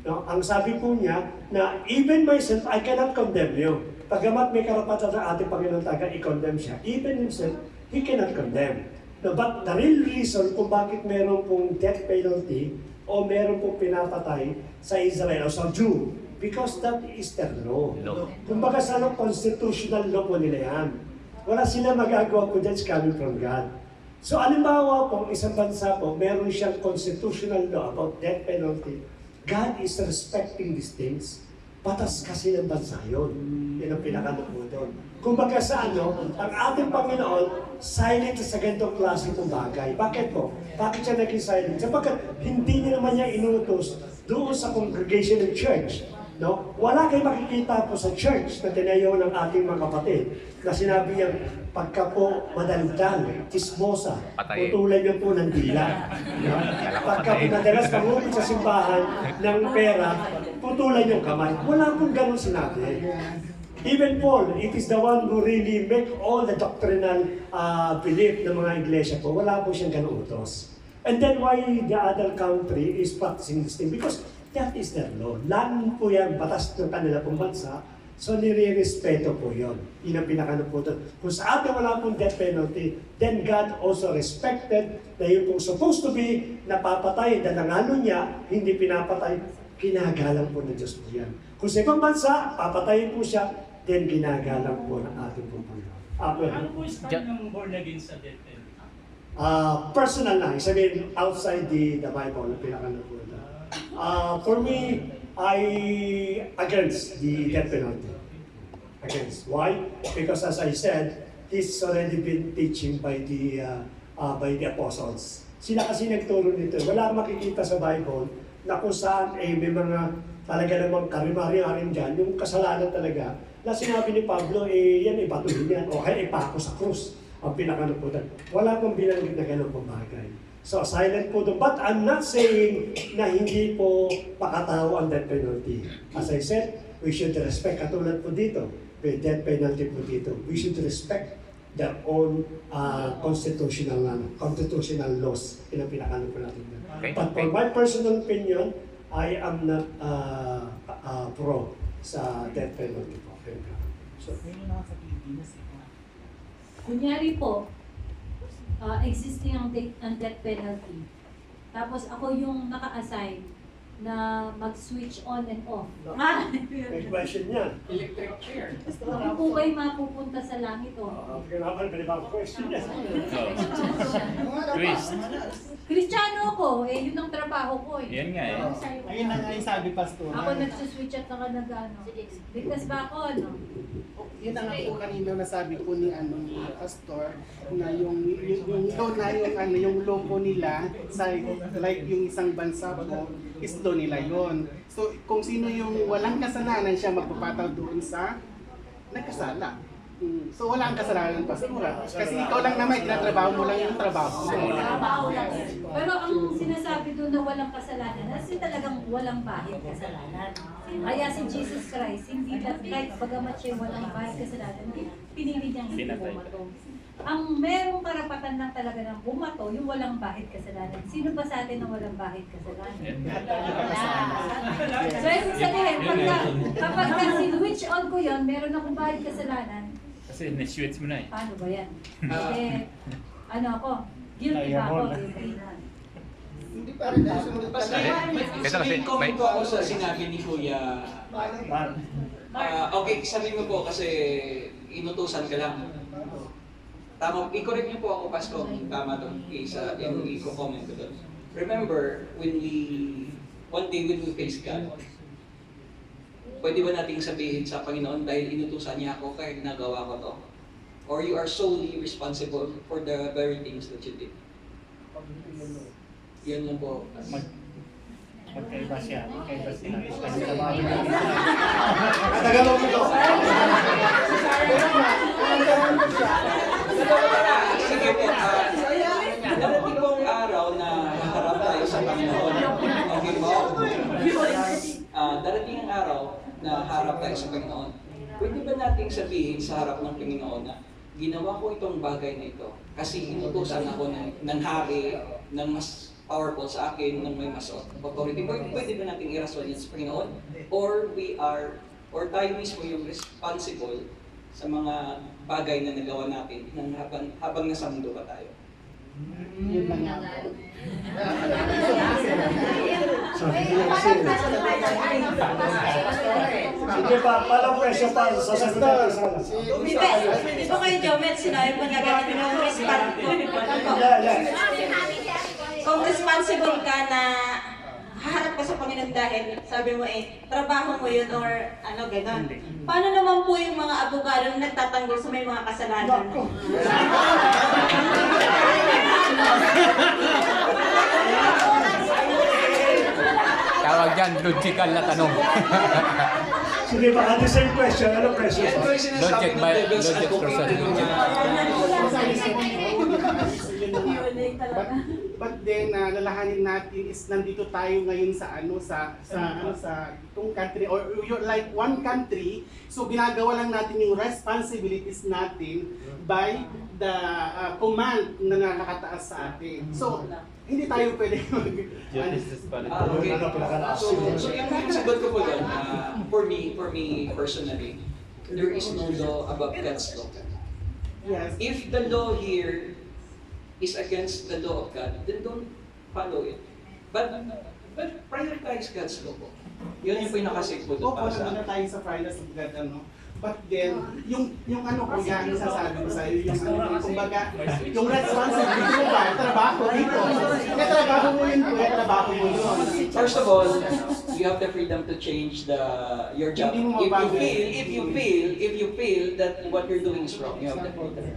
No? Ang sabi po niya na even myself, I cannot condemn you. Pagamat may karapatan sa ating Panginoon taga i-condemn siya, even himself, he cannot condemn. No, but the real reason kung bakit meron pong death penalty o meron pong pinapatay sa Israel o sa Jew, because that is their law. Kumbaga sa constitutional law po nila yan. Wala sila magagawa po that's coming from God. So alimbawa po, isang bansa po, meron siyang constitutional law about death penalty. God is respecting these things. Batas kasi ng bansa yun. Yan ang pinakano po doon. Kumbaga sa ang ating Panginoon, silent sa ganitong klase ng bagay. Bakit po? Bakit siya naging silent? Sapagkat hindi niya naman niya inutos doon sa congregation ng church. No? Wala kayong makikita po sa church na tinayo ng ating mga kapatid na sinabi niyang pagka po madaldal, chismosa, putulan niyo po ng dila. No? Pagka po madalas pangupit sa simbahan ng pera, putulan yung kamay. Wala pong ganun sinabi. Even Paul, it is the one who really make all the doctrinal belief ng mga iglesia po. Wala po siyang ganun utos. And then why the other country is practicing this thing? Because that is their law. Lang po yan, batas ng kanila pong bansa. So, nire-respeto po yun. Yun ang pinakano po doon. Kung sa atin wala pong death penalty, then God also respected na yung pong supposed to be napapatay, nanangalo niya, hindi pinapatay, kinagalang po ng Diyos po yan. Kung sa ibang bansa, papatayin po siya, then ginagalang po ng ating pong Panginoon. Ano po stand ng born again sa death penalty? Personal na, sabihin outside the Bible, na pinakano po ito. For me, I against the death penalty. Against. Why? Because as I said, this already been teaching by the apostles. Sila kasi nagturo nito. Wala kang makikita sa Bible na kung saan may mga talaga namang karimari-harim dyan, yung kasalanan talaga, na sinabi ni Pablo, yan batuhin yan, o kaya ipako sa krus ang pinakanuputan. Wala pong binanggit na ganun pong bagay. So, silent po doon. But I'm not saying na hindi po pakatao ang death penalty. As I said, we should respect, katulad po dito, may death penalty po dito. We should respect their own constitutional laws. Yun ang pinakano po natin. Okay. But for my personal opinion, I am not pro sa death penalty po. So, kunyari po, existing ang death penalty. Tapos ako yung naka-assign na mag-switch on and off. may question yan. Electric chair. Ako po ba'y mapupunta sa langit o? Kailangan pa ibang question yan. Twist. Kristiyano ako, yun ang trabaho ko eh. Yan nga eh. Ayun na nga yung sabi, Pastor. Ako nagsuswitch at saka nag-ano. Ligtas ba ako, ano? Yun na nga po kanina nasabi po ni ni Pastor na yung logo nila sa like yung isang bansa po is law nila yon. So kung sino yung walang kasalanan siya magpapataw doon sa nagkasala. So wala kang kasalanan, Pastor. Kasi ikaw lang naman, tinatrabaho mo lang yung trabaho mo. Trabaho lang. Pero ang sinasabi doon na walang kasalanan, kasi talagang walang bahid kasalanan. Kaya si Jesus Christ, hindi lang kahit bagamat siya walang bahid kasalanan, pinili niyang hindi bumato. Ang merong karapatan lang talaga ng bumato, yung walang bahid kasalanan. Sino ba sa atin ang walang bahid kasalanan? So, ibig sabihin, kapag sinwitch on ko yun, meron akong bahid kasalanan. Kasi na-switch mo na eh. Paano ba yan? Ano ako? Guilty ba ako? Hindi pa rin tayo sumunod pa May comment ko ako sa sinabi ni Kuya. Okay, sabi mo po kasi inutusan ka lang. Tama, i-correct niyo po ako, Pastor, tama doon, yung i-comment ko doon. Remember, one day when we face God, pwede ba nating sabihin sa Panginoon dahil inutusan niya ako kaya ginagawa ko to? Or you are solely responsible for the very things that you did? Yan lang po. Magkaiba siya. Magkaiba sila. Tagalog mo to. Sige po, darating pong araw na haharap tayo sa Panginoon. Okay po? Darating ang araw na harap tayo sa Panginoon. Pwede ba nating sabihin sa harap ng Panginoon na ginawa ko itong bagay na ito kasi inutusan ako ng hari, ng mas powerful sa akin, ng may mas authority. Pwede ba nating irason yan sa Panginoon? Or tayo mismo yung responsible sa mga bagay na nagawa natin habang nasa mundo pa tayo? Yun lang nga po. Sige pa, palang presyo pa sa sagot natin sa Di ba kayo, Jomet, sinabi mo na gagawin ng kung responsible ka na haharap ka sa Panginoon dahil sabi mo trabaho mo yun or ano, gano'n. Paano naman po yung mga abogado na nagtatanggol sa may mga kasalanan? Tawag dyan, logical na tanong. Sige pa, the same question. Ano question? Logic person. But then lalahanin natin is nandito tayo ngayon sa itong country or like one country, so ginagawa lang natin yung responsibilities natin by the command na nakakataas sa atin. So hindi tayo pwede So yung sagot ko po doon, for me personally, there is no law above God's law. Yes. If the law here is against the law of God, then don't follow it. But prioritize God's law po. Yun yung pinaka-safe po doon para sa akin. Tayo sa finance of God, But then, yung ano ko yan, yung sasabi ko sa'yo, yung ano, kumbaga, yung responsibility mo ba, trabaho dito. Kaya trabaho mo yun, kaya trabaho mo yun. First of all, you have the freedom to change your job. If you feel that what you're doing is wrong, you have the freedom.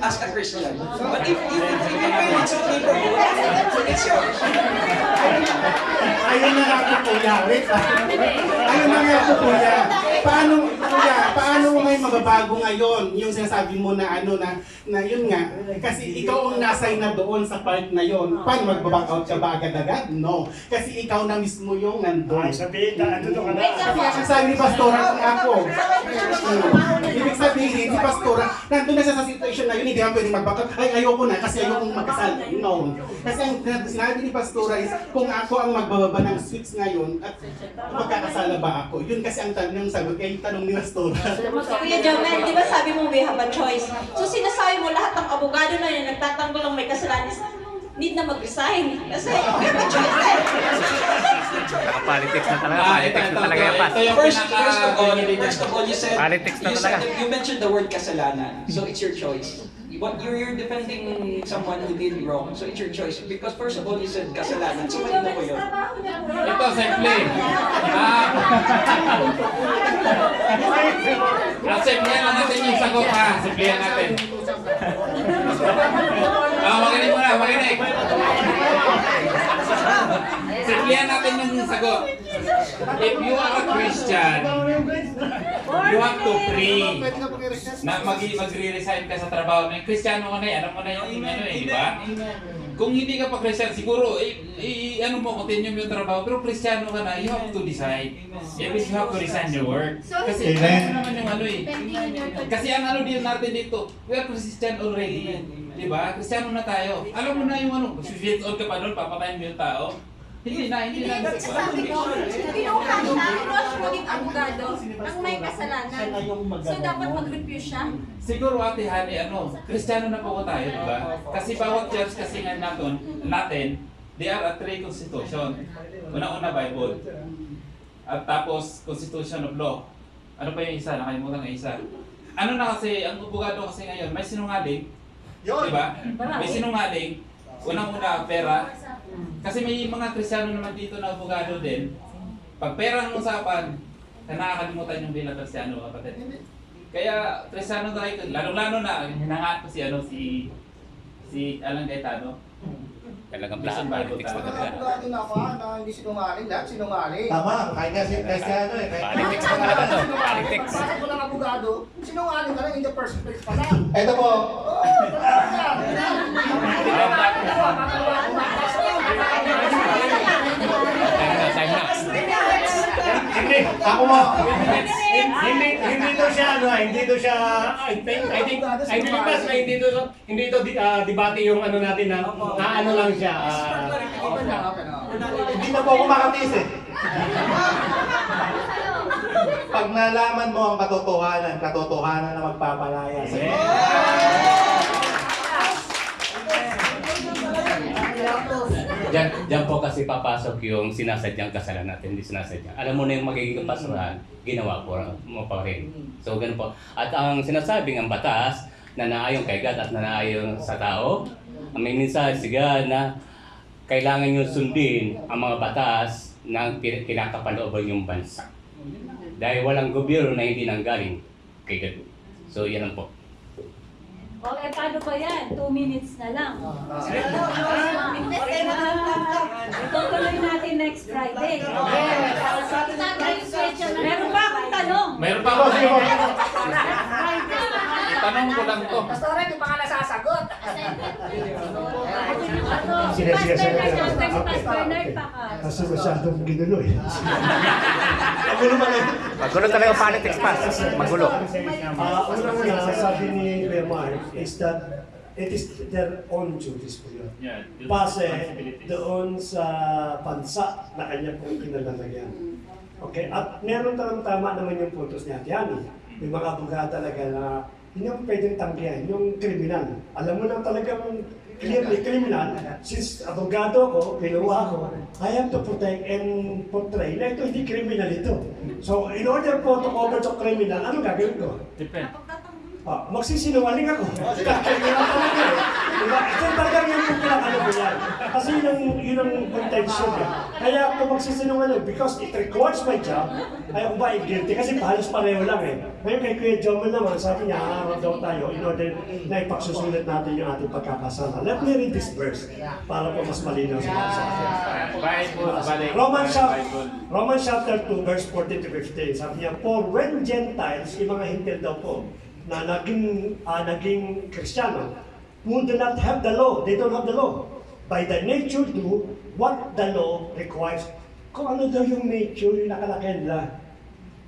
As a Christian. But if you feel it's okay for you, it's yours. Ayun na nga po kuya. Ayun na nga po kuya. Paano mo ngayon mababago ngayon yung sinasabi mo na ano na yun nga. Kasi ikaw ang nasay na doon sa part na yun. Paano mag-back out ka ba agad-agad? No. Kasi ikaw na mismo yung nandun. Ay, sabihin na, ano ka na? Kasi sabi ni Pastora kung ako. Ibig sabihin, si Pastora, nandun na siya sa situation na yun, hindi naman pwede mag-back out. Ay, ayoko na kasi ayoko magkasal. No. Kasi ang sinabi ni Pastora is, kung ako ang magbababa ng switch ngayon, at magkakasala ba ako? Yun kasi ang tanong sagot, kaya yung tanong ni Pastora. Kuya Jomel, di ba sabi mo we have a choice? So sinasabi mo lahat ng abogado na yun, nagtatanggol lang may kasalanan, need na mag-resign. Kasi we have a choice eh. Politics na talaga. Politics na talaga yan, Pas. First of all, Politics na talaga. you mentioned the word kasalanan. So it's your choice. You're defending someone who did wrong, so it's your choice. Because first of all, you said kasalanan, so kanino ko yun? Ito, simple. Simplihan lang natin yung sagot ha. Simplihan natin. Makinig muna, makinig. Simplihan natin yung sagot. If you are a Christian, you have to pray na magre-resign ka sa trabaho. May Kristiyano ka na alam mo na yung ano di ba? Kung hindi ka pa Christian, siguro, ano mo, continue mo yung trabaho, pero Kristiyano ka na, you have to decide. You have to resign your work. Kasi ano naman yung ano Kasi ang ano din natin dito, we are Christian already. Diba? Kristiyano na tayo. Alam mo na yung ano, susunod on ka pa doon, papatayin mo yung tao. Hindi na. Sabi ko, kinuha siya, maging abogado, ang may kasalanan. So dapat mag-refuse siya. Siguro ate Hani, Kristiyano na po tayo, diba? Kasi bawat church kasi nga natin, they are a three constitution. Una-una Bible. At tapos Constitution of Law. Ano pa yung isa? Nakalimutan ang isa. Ano na kasi, ang abogado kasi ngayon, may sinungaling. Diba? May sinungaling. Unang-una, pera. Kasi may mga Kristiyano naman dito na abogado din. Pag pera ang usapan, nakakalimutan yung bilang Kristiyano, kapatid. Kaya Kristiyano tayo, lalo-lalo na, hinangat ko si Alan Gaetano. Talagang politics na talaga. Ano ako na hindi sinungaling, lahat sinungaling. Tama, kahit nga si Cristiano Politics na talaga to. Politics. Pagpasok mo ng abogado, sinungaling ka lang in the first place pa lang. Ito po. Time na. Ako mo, hindi to siya, I think, I believe Pas na hindi to debate yung ano natin na ano lang siya. Hindi na po ako makatis eh. Pag nalaman mo ang katotohanan na magpapalaya sa iyo. Diyan po kasi papasok yung sinasadyang kasalanan natin, hindi sinasadyang. Alam mo na yung magiging kapasuran, ginawa mo pa rin. So ganun po. At ang sinasabing ang batas na naayon kay God at na naayon sa tao, may mensahe si God na kailangan nyo sundin ang mga batas na kinakapalooban yung bansa. Dahil walang gobyerno na hindi nanggaling kay God. So yan lang po. Paano ba yan? 2 minutes na lang. Tutuloy natin next Friday. Meron pa akong tanong. Meron pa ako. Tanong ko lang to. Pastor, hindi pa ka nasasagot. Sige. Pastor Nerd pa ka. Kasi masyadong ginulo eh. Magulo talaga politics, Pas. Magulo. Unang-una, sabi ni Kuya Mark is that it is their own duties po yun. Base doon sa bansa na kanya pong kinalagyan. Okay, at meron tama naman yung puntos ni Ate Yani. May mga abogado talaga na hindi mo pwedeng tanggihan yung kriminal. Alam mo lang talagang clearly criminal, since abogado ko, kinuha ko, I have to protect and portray na ito hindi criminal ito. So, in order po to cover to criminal, ano gagawin ko? Depende. Magsisinungaling ako. Kaya talaga eh. Diba? Ito talagang yung ano ko yan. Kasi yun ang contention eh. Kaya ako magsisinungaling because it requires my job. Ayaw ko ba i-guilty? Kasi halos pareho lang eh. Ngayon kay Kuya Joman naman, sabi niya, harap daw tayo in order na ipagsusulit natin yung ating pagkakasama. Let me read this verse para po mas malinaw sa mga sa akin. Romans chapter 2 verse 14 to 15. Sabi niya, for when Gentiles, yung mga hintil daw po, na naging Kristiyano, who do not have the law, they don't have the law. By the nature do what the law requires. Kung ano daw yung nature, yung nakalaki nila.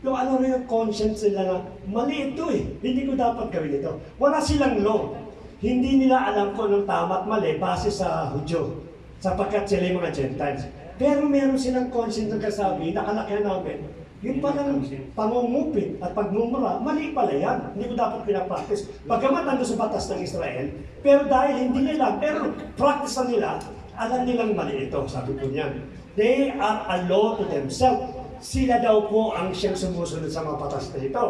Yung ano rin yung conscience nila na, mali ito eh, hindi ko dapat gawin ito. Wala silang law. Hindi nila alam kung anong tama at mali base sa Hudyo, sapagkat sila yung mga Gentiles. Pero meron silang conscience na kasabi, nakalaki namin, yung parang pangungupit at pagmumura, mali pala yan. Hindi ko dapat pinapractice. Pagkamat nando sa batas ng Israel, pero dahil hindi nila, pero practice na nila, alam nilang mali ito, sabi po niyan. They are a law to themselves. Sila daw po ang siyang sumusunod sa mga batas na ito.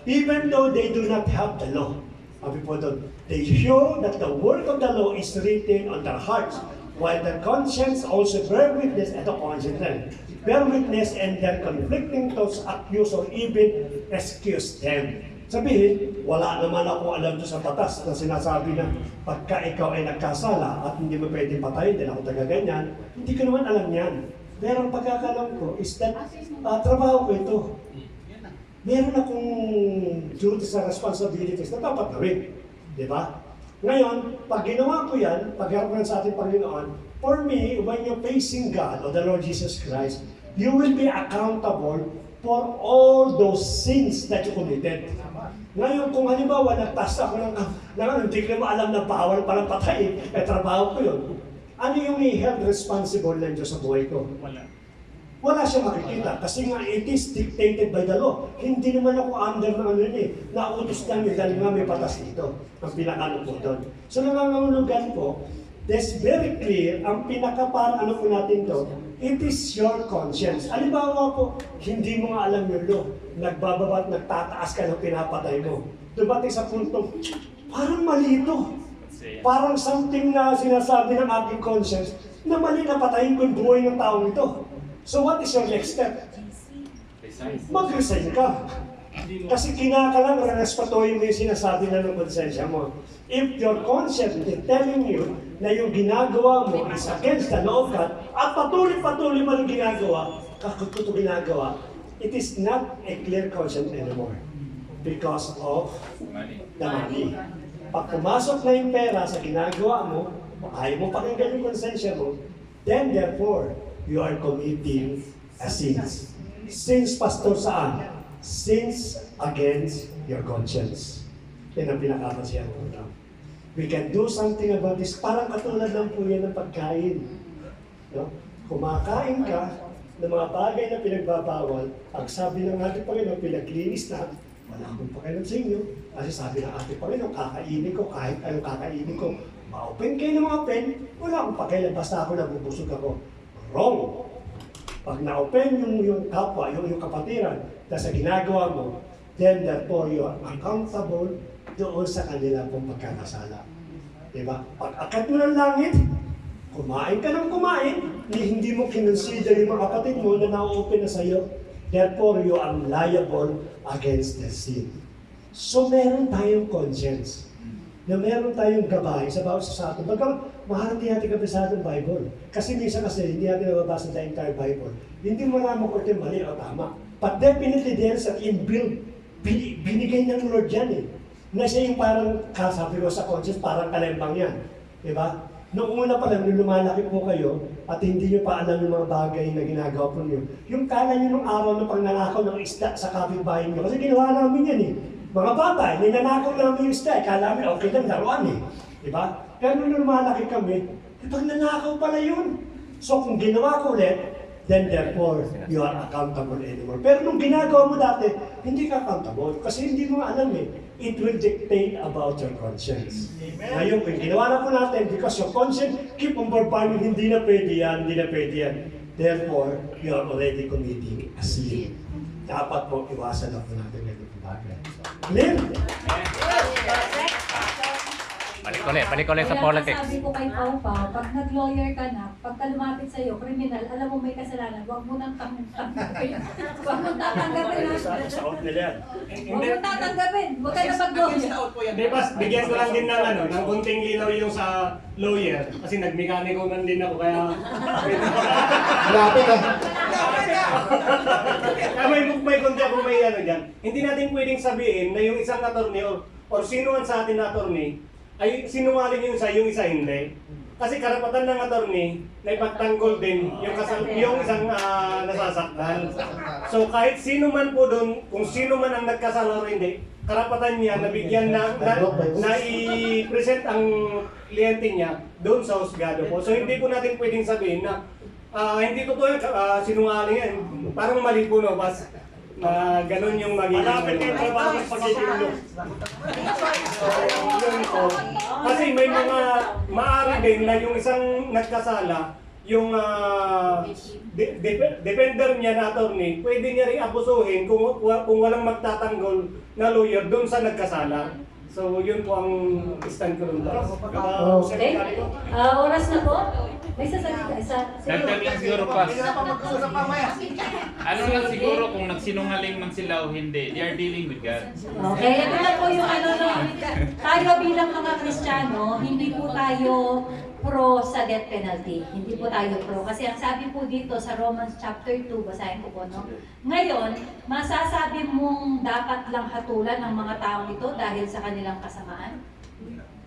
Even though they do not have the law. Sabi po doon, they show that the word of the law is written on their hearts, while the conscience also bear witness, ito conscience rin, bear witness and their conflicting thoughts accuse or even excuse them. Sabihin, wala naman ako alam doon sa batas na sinasabi na pagka ikaw ay nagkasala at hindi mo pwedeng patayin, din ako taga-ganyan, hindi ko naman alam yan. Pero ang pagkakalam ko is that trabaho ko ito. Meron akong duties and responsibilities na dapat gawin. Di ba? Ngayon, pag ginawa ko yan, pagharap sa ating Panginoon, for me, when you're facing God or the Lord Jesus Christ, you will be accountable for all those sins that you committed. Ngayon, kung halimbawa, nagtas ako ng hindi ko naman alam na bawal palang patayin, trabaho ko yun. Ano yung i-held responsible ng Diyos sa buhay ko? Wala siyang makikita kasi nga it is dictated by the law. Hindi naman ako under ng ano yun nautos lang yun dahil nga may batas dito. Ang pinakano po doon. So nangangahulugan po, that's very clear, ang pinakapan ano po natin to, it is your conscience. Halimbawa po, hindi mo nga alam yung law. Nagbababat, nagtataas ka ng pinapatay mo. Dumating sa puntong, parang mali ito. Parang something na sinasabi ng aking conscience na mali na patayin ko yung buhay ng taong ito. So what is your next step? Mag-resign ka. Kasi kinakalang respetohin mo yung sinasabi na ng konsensya mo. If your conscience is telling you na yung ginagawa mo is against the law of God, at patuloy-patuloy mo yung ginagawa, kakuto ginagawa, it is not a clear conscience anymore. Because of the money. Pag pumasok na yung pera sa ginagawa mo, ayaw mo pakinggan yung konsensya mo, then therefore, you are committing a sins. Sins, pastor, saan? Sins against your conscience. Yan ang pinakapasyan ko. We can do something about this. Parang katulad lang po yan ng pagkain. No? Kumakain ka ng mga bagay na pinagbabawal, pag sabi ng ating Panginoon, pinaglinis na, wala akong pakialam sa inyo. Kasi sabi ng ating Panginoon, kakainin ko, kahit anong kakainin ko. Ma-open kayo ng mga open, wala akong pakialam, basta ako nabubusog ako. Wrong. Pag na-open yung kapwa, yung kapatiran, dahil sa ginagawa mo, then therefore you are accountable doon sa kanila pong pagkakasala. Diba? Pag akat mo ng langit, kumain ka ng kumain, hindi mo kinonsider yung mga kapatid mo na na-open na sa'yo, therefore you are liable against the sin. So meron tayong conscience, na meron tayong gabay sa bawat sa atin. Bagang mahal hindi natin kabisado ng Bible. Kasi minsan kasi hindi natin nababasa the entire Bible. Hindi mo naman kung ito mali o tama. But definitely there is an inbuilt, binigay ng Lord yan eh. Na siya yung parang, kasabi ko sa conscience, parang kalembang yan. Diba? Noong una pa lang, nung lumalaki po kayo, at hindi nyo pa alam yung mga bagay na ginagawa po nyo, yung kala nyo nung araw na pagnanakaw ng isda sa kapitbahay nyo, kasi ginawa namin yan eh. Mga bata, ninanakaw namin yung isda, kala namin okay lang, laruan eh. Diba? Pero nung lumalaki kami, pag nanakaw pala yun. So kung ginawa ko ulit, then therefore, you are accountable anymore. Pero nung ginagawa mo dati, hindi ka accountable kasi hindi mo alam eh. It will dictate about your conscience. Ngayon, kung ginawa na po natin, because your conscience keep on bombarding, hindi na pwede yan, hindi na pwede yan. Therefore, you are already committing a sin. Dapat po iwasan na po natin ganito bagay. Clear? Balik ulit sa politics. Kaya sabi ko kay Pau Pau, pag nag-lawyer ka na, pagka lumapit sa'yo, kriminal, alam mo may kasalanan, huwag mo nang tanggapin. Huwag mo tatanggapin. Sa out nila yan. Huwag mo tatanggapin. Huwag ka na mag-lawyer. Hindi, pas, bigyan ko lang din ng kunting linaw yung sa lawyer. Kasi nag-mekaniko man din ako, kaya... Malapit ah. Kaya may kunti ako may ano dyan. Hindi natin pwedeng sabihin na yung isang attorney or sino man sa atin na attorney, ay sinungaling yung isa hindi. Kasi karapatan ng attorney na ipagtanggol din yung isang nasasaktan. So kahit sino man po doon, kung sino man ang nagkasala o hindi, karapatan niya na bigyan na i-present ang kliyente niya doon sa husgado po. So hindi po natin pwedeng sabihin na hindi totoo yan, sinungaling yan. Parang mali po no, bas. Ganun yung magiging malapit yung trabaho ng pagiging lo. Kasi may mga maaari din na yung isang nagkasala, yung defender niya na attorney, pwede niya rin abusuhin kung walang magtatanggol na lawyer doon sa nagkasala. So yun po ang stand ko doon. Okay. Oras na po. May sasalita isa. Dagdag lang siguro pa. Mag-usap pa maya. Ano lang siguro kung nagsinungaling man sila o hindi, they are dealing with God. Okay, ito na po yung ano no. Tayo bilang mga Kristiyano, hindi po tayo pro sa death penalty. Hindi po tayo pro. Kasi ang sabi po dito sa Romans chapter 2, basahin ko po, no? Ngayon, masasabi mong dapat lang hatulan ng mga taong ito dahil sa kanilang kasamaan?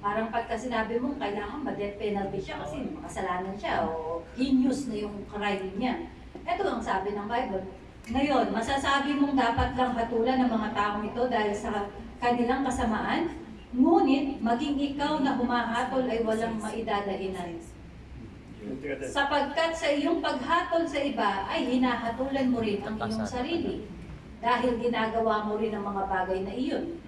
Parang pagka sinabi mong kailangan ma-death penalty siya kasi makasalanan siya o heinous na yung crime niya. Ito ang sabi ng Bible. Ngayon, masasabi mong dapat lang hatulan ng mga taong ito dahil sa kanilang kasamaan? Ngunit, maging ikaw na humahatol ay walang maidadahinan. Sapagkat sa iyong paghatol sa iba ay hinahatulan mo rin ang iyong sarili dahil ginagawa mo rin ang mga bagay na iyon.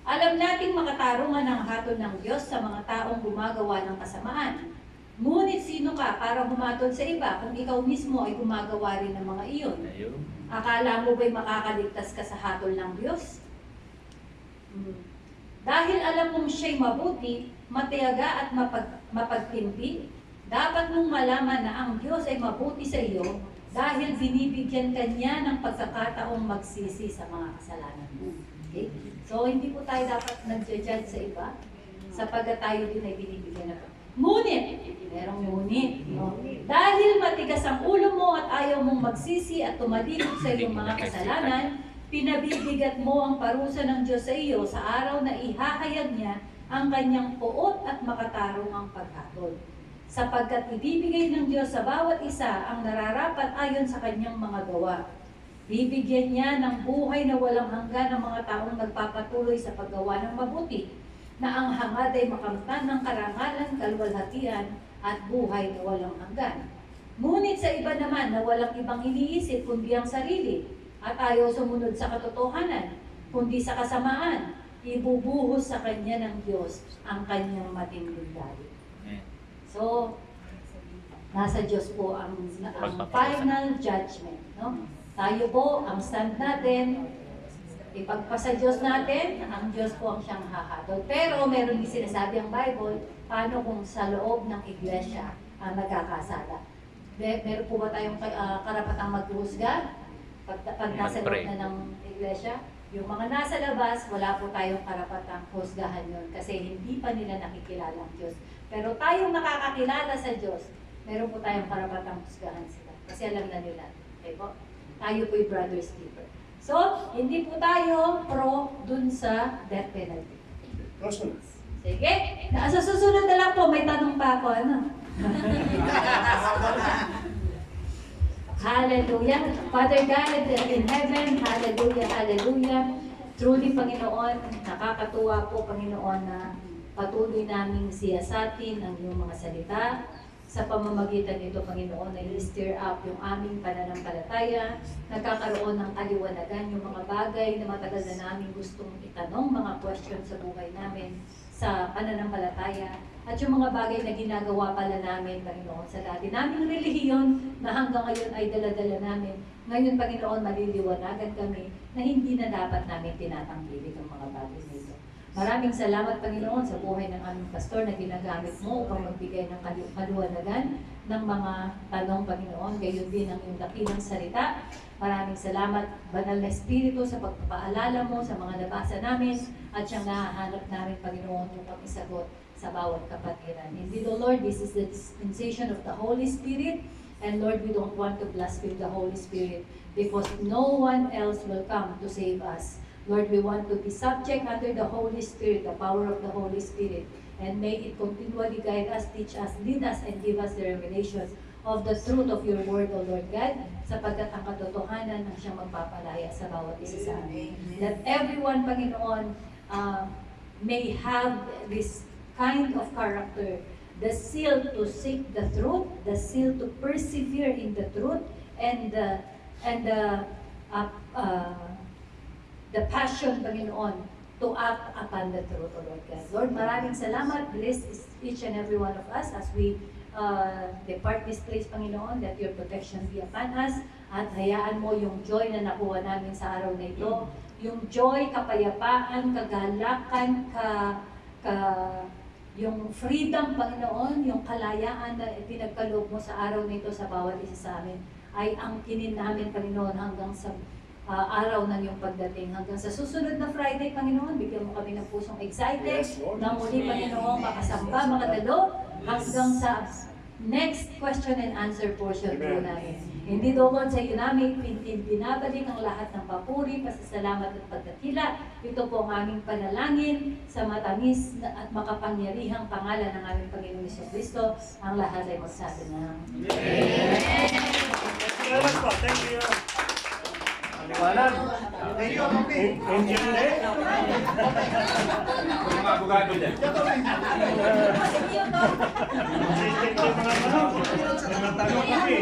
Alam nating makatarungan ang hatol ng Diyos sa mga taong gumagawa ng kasamaan. Ngunit sino ka para humatol sa iba kung ikaw mismo ay gumagawa rin ng mga iyon? Akala mo ba'y makakaligtas ka sa hatol ng Diyos? Dahil alam mong siya'y mabuti, matiyaga at mapagtimpi, dapat mong malaman na ang Diyos ay mabuti sa iyo dahil binibigyan ka niya ng pagkakataong magsisi sa mga kasalanan mo. Okay? So, hindi po tayo dapat nag-judge sa iba sapagkat tayo din ay binibigyan na. Ngunit, merong ngunit, no? Dahil matigas ang ulo mo at ayaw mong magsisi at tumalikod sa iyong mga kasalanan, pinabibigat mo ang parusa ng Diyos sa iyo sa araw na ihahayag niya ang kanyang puot at makatarungang paghatol. Sapagkat ibibigay ng Diyos sa bawat isa ang nararapat ayon sa kanyang mga gawa. Bibigyan niya ng buhay na walang hanggan ang mga taong nagpapatuloy sa paggawa ng mabuti, na ang hangad ay makamtan ng karangalan, kalwalhatian at buhay na walang hanggan. Ngunit sa iba naman na walang ibang iniisip kundi ang sarili, at ayaw sumunod sa katotohanan, kundi sa kasamaan, ibubuhos sa kanya ng Diyos ang kanyang matinding galit. So, nasa Diyos po ang final judgment. No? Tayo po, ang stand natin, ipagpasa Diyos natin, ang Diyos po ang siyang hahatol. Pero meron din sinasabi ang Bible, paano kung sa loob ng iglesia ang nagkakasala? Meron po ba tayong karapatang maghuhusga? Pag nasa loob na ng iglesia, yung mga nasa labas, wala po tayong karapatang husgahan yun kasi hindi pa nila nakikilala ang Diyos. Pero tayong nakakakilala sa Diyos, meron po tayong karapatang husgahan sila kasi alam na nila. Okay po? Tayo po'y brother's keeper. So, hindi po tayo pro dun sa death penalty. Sige, sa susunod na lang po, may tanong pa ako. Ano? Hallelujah. Father God in heaven, hallelujah, hallelujah. Truly, Panginoon, nakakatuwa po, Panginoon, na patuloy naming siyasatin ang iyong mga salita sa pamamagitan nito, Panginoon, na i-stir up yung aming pananampalataya, nagkakaroon ng kaliwanagan yung mga bagay na matagal na namin gustong itanong, mga question sa buhay namin sa pananampalataya, at yung mga bagay na ginagawa pala namin, Panginoon, sa dati naming relihiyon na hanggang ngayon ay dala-dala namin. Ngayon, Panginoon, maliliwanagan kami na hindi na dapat namin tinatangkilik ang mga bagay nito. Maraming salamat, Panginoon, sa buhay ng aming pastor na ginagamit mo upang magbigay ng kaliwanagan ng mga tanong, Panginoon. Gayon din ang iyong dakilang salita. Maraming salamat, Banal na Espiritu, sa pagpapaalala mo sa mga nabasa namin at siyang nahahanap namin, Panginoon, upang isagot sa bawat kapatiran. Indeed, O Lord, this is the dispensation of the Holy Spirit. And Lord, we don't want to blaspheme the Holy Spirit because no one else will come to save us. Lord, we want to be subject under the Holy Spirit, the power of the Holy Spirit. And may it continually guide us, teach us, lead us, and give us the revelation of the truth of your word, O Lord God, sapagkat ang katotohanan ang siyang magpapalaya sa bawat isa sa amin. That everyone, Panginoon, may have this kind of character, the zeal to seek the truth, the zeal to persevere in the truth, and the passion, Panginoon, to act upon the truth, O Lord God. Lord, maraming salamat. Bless each and every one of us as we depart this place, Panginoon, that your protection be upon us, at hayaan mo yung joy na nakuha namin sa araw na ito, yung joy, kapayapaan, kagalakan, yung freedom, Panginoon, yung kalayaan na pinagkaloob mo sa araw na ito sa bawat isa sa amin, ay ang kinin namin, Panginoon, hanggang sa araw ng iyong pagdating. Hanggang sa susunod na Friday, Panginoon, bigyan mo kami ng pusong excited na muli, Panginoon, makasamba, makadalo, hanggang sa next question and answer portion po namin. Hindi doon sa iyo namin binabalik ang lahat ng papuri, pasasalamat at pagdakila. Ito po ang aming panalangin sa matamis at makapangyarihang pangalan ng aming Panginoon Jesucristo. Ang lahat ay magsabi na. Thank you. Paliwanag. Thank you, Rocky. Engineer. Mga abogado dyan. Mga tanong kami.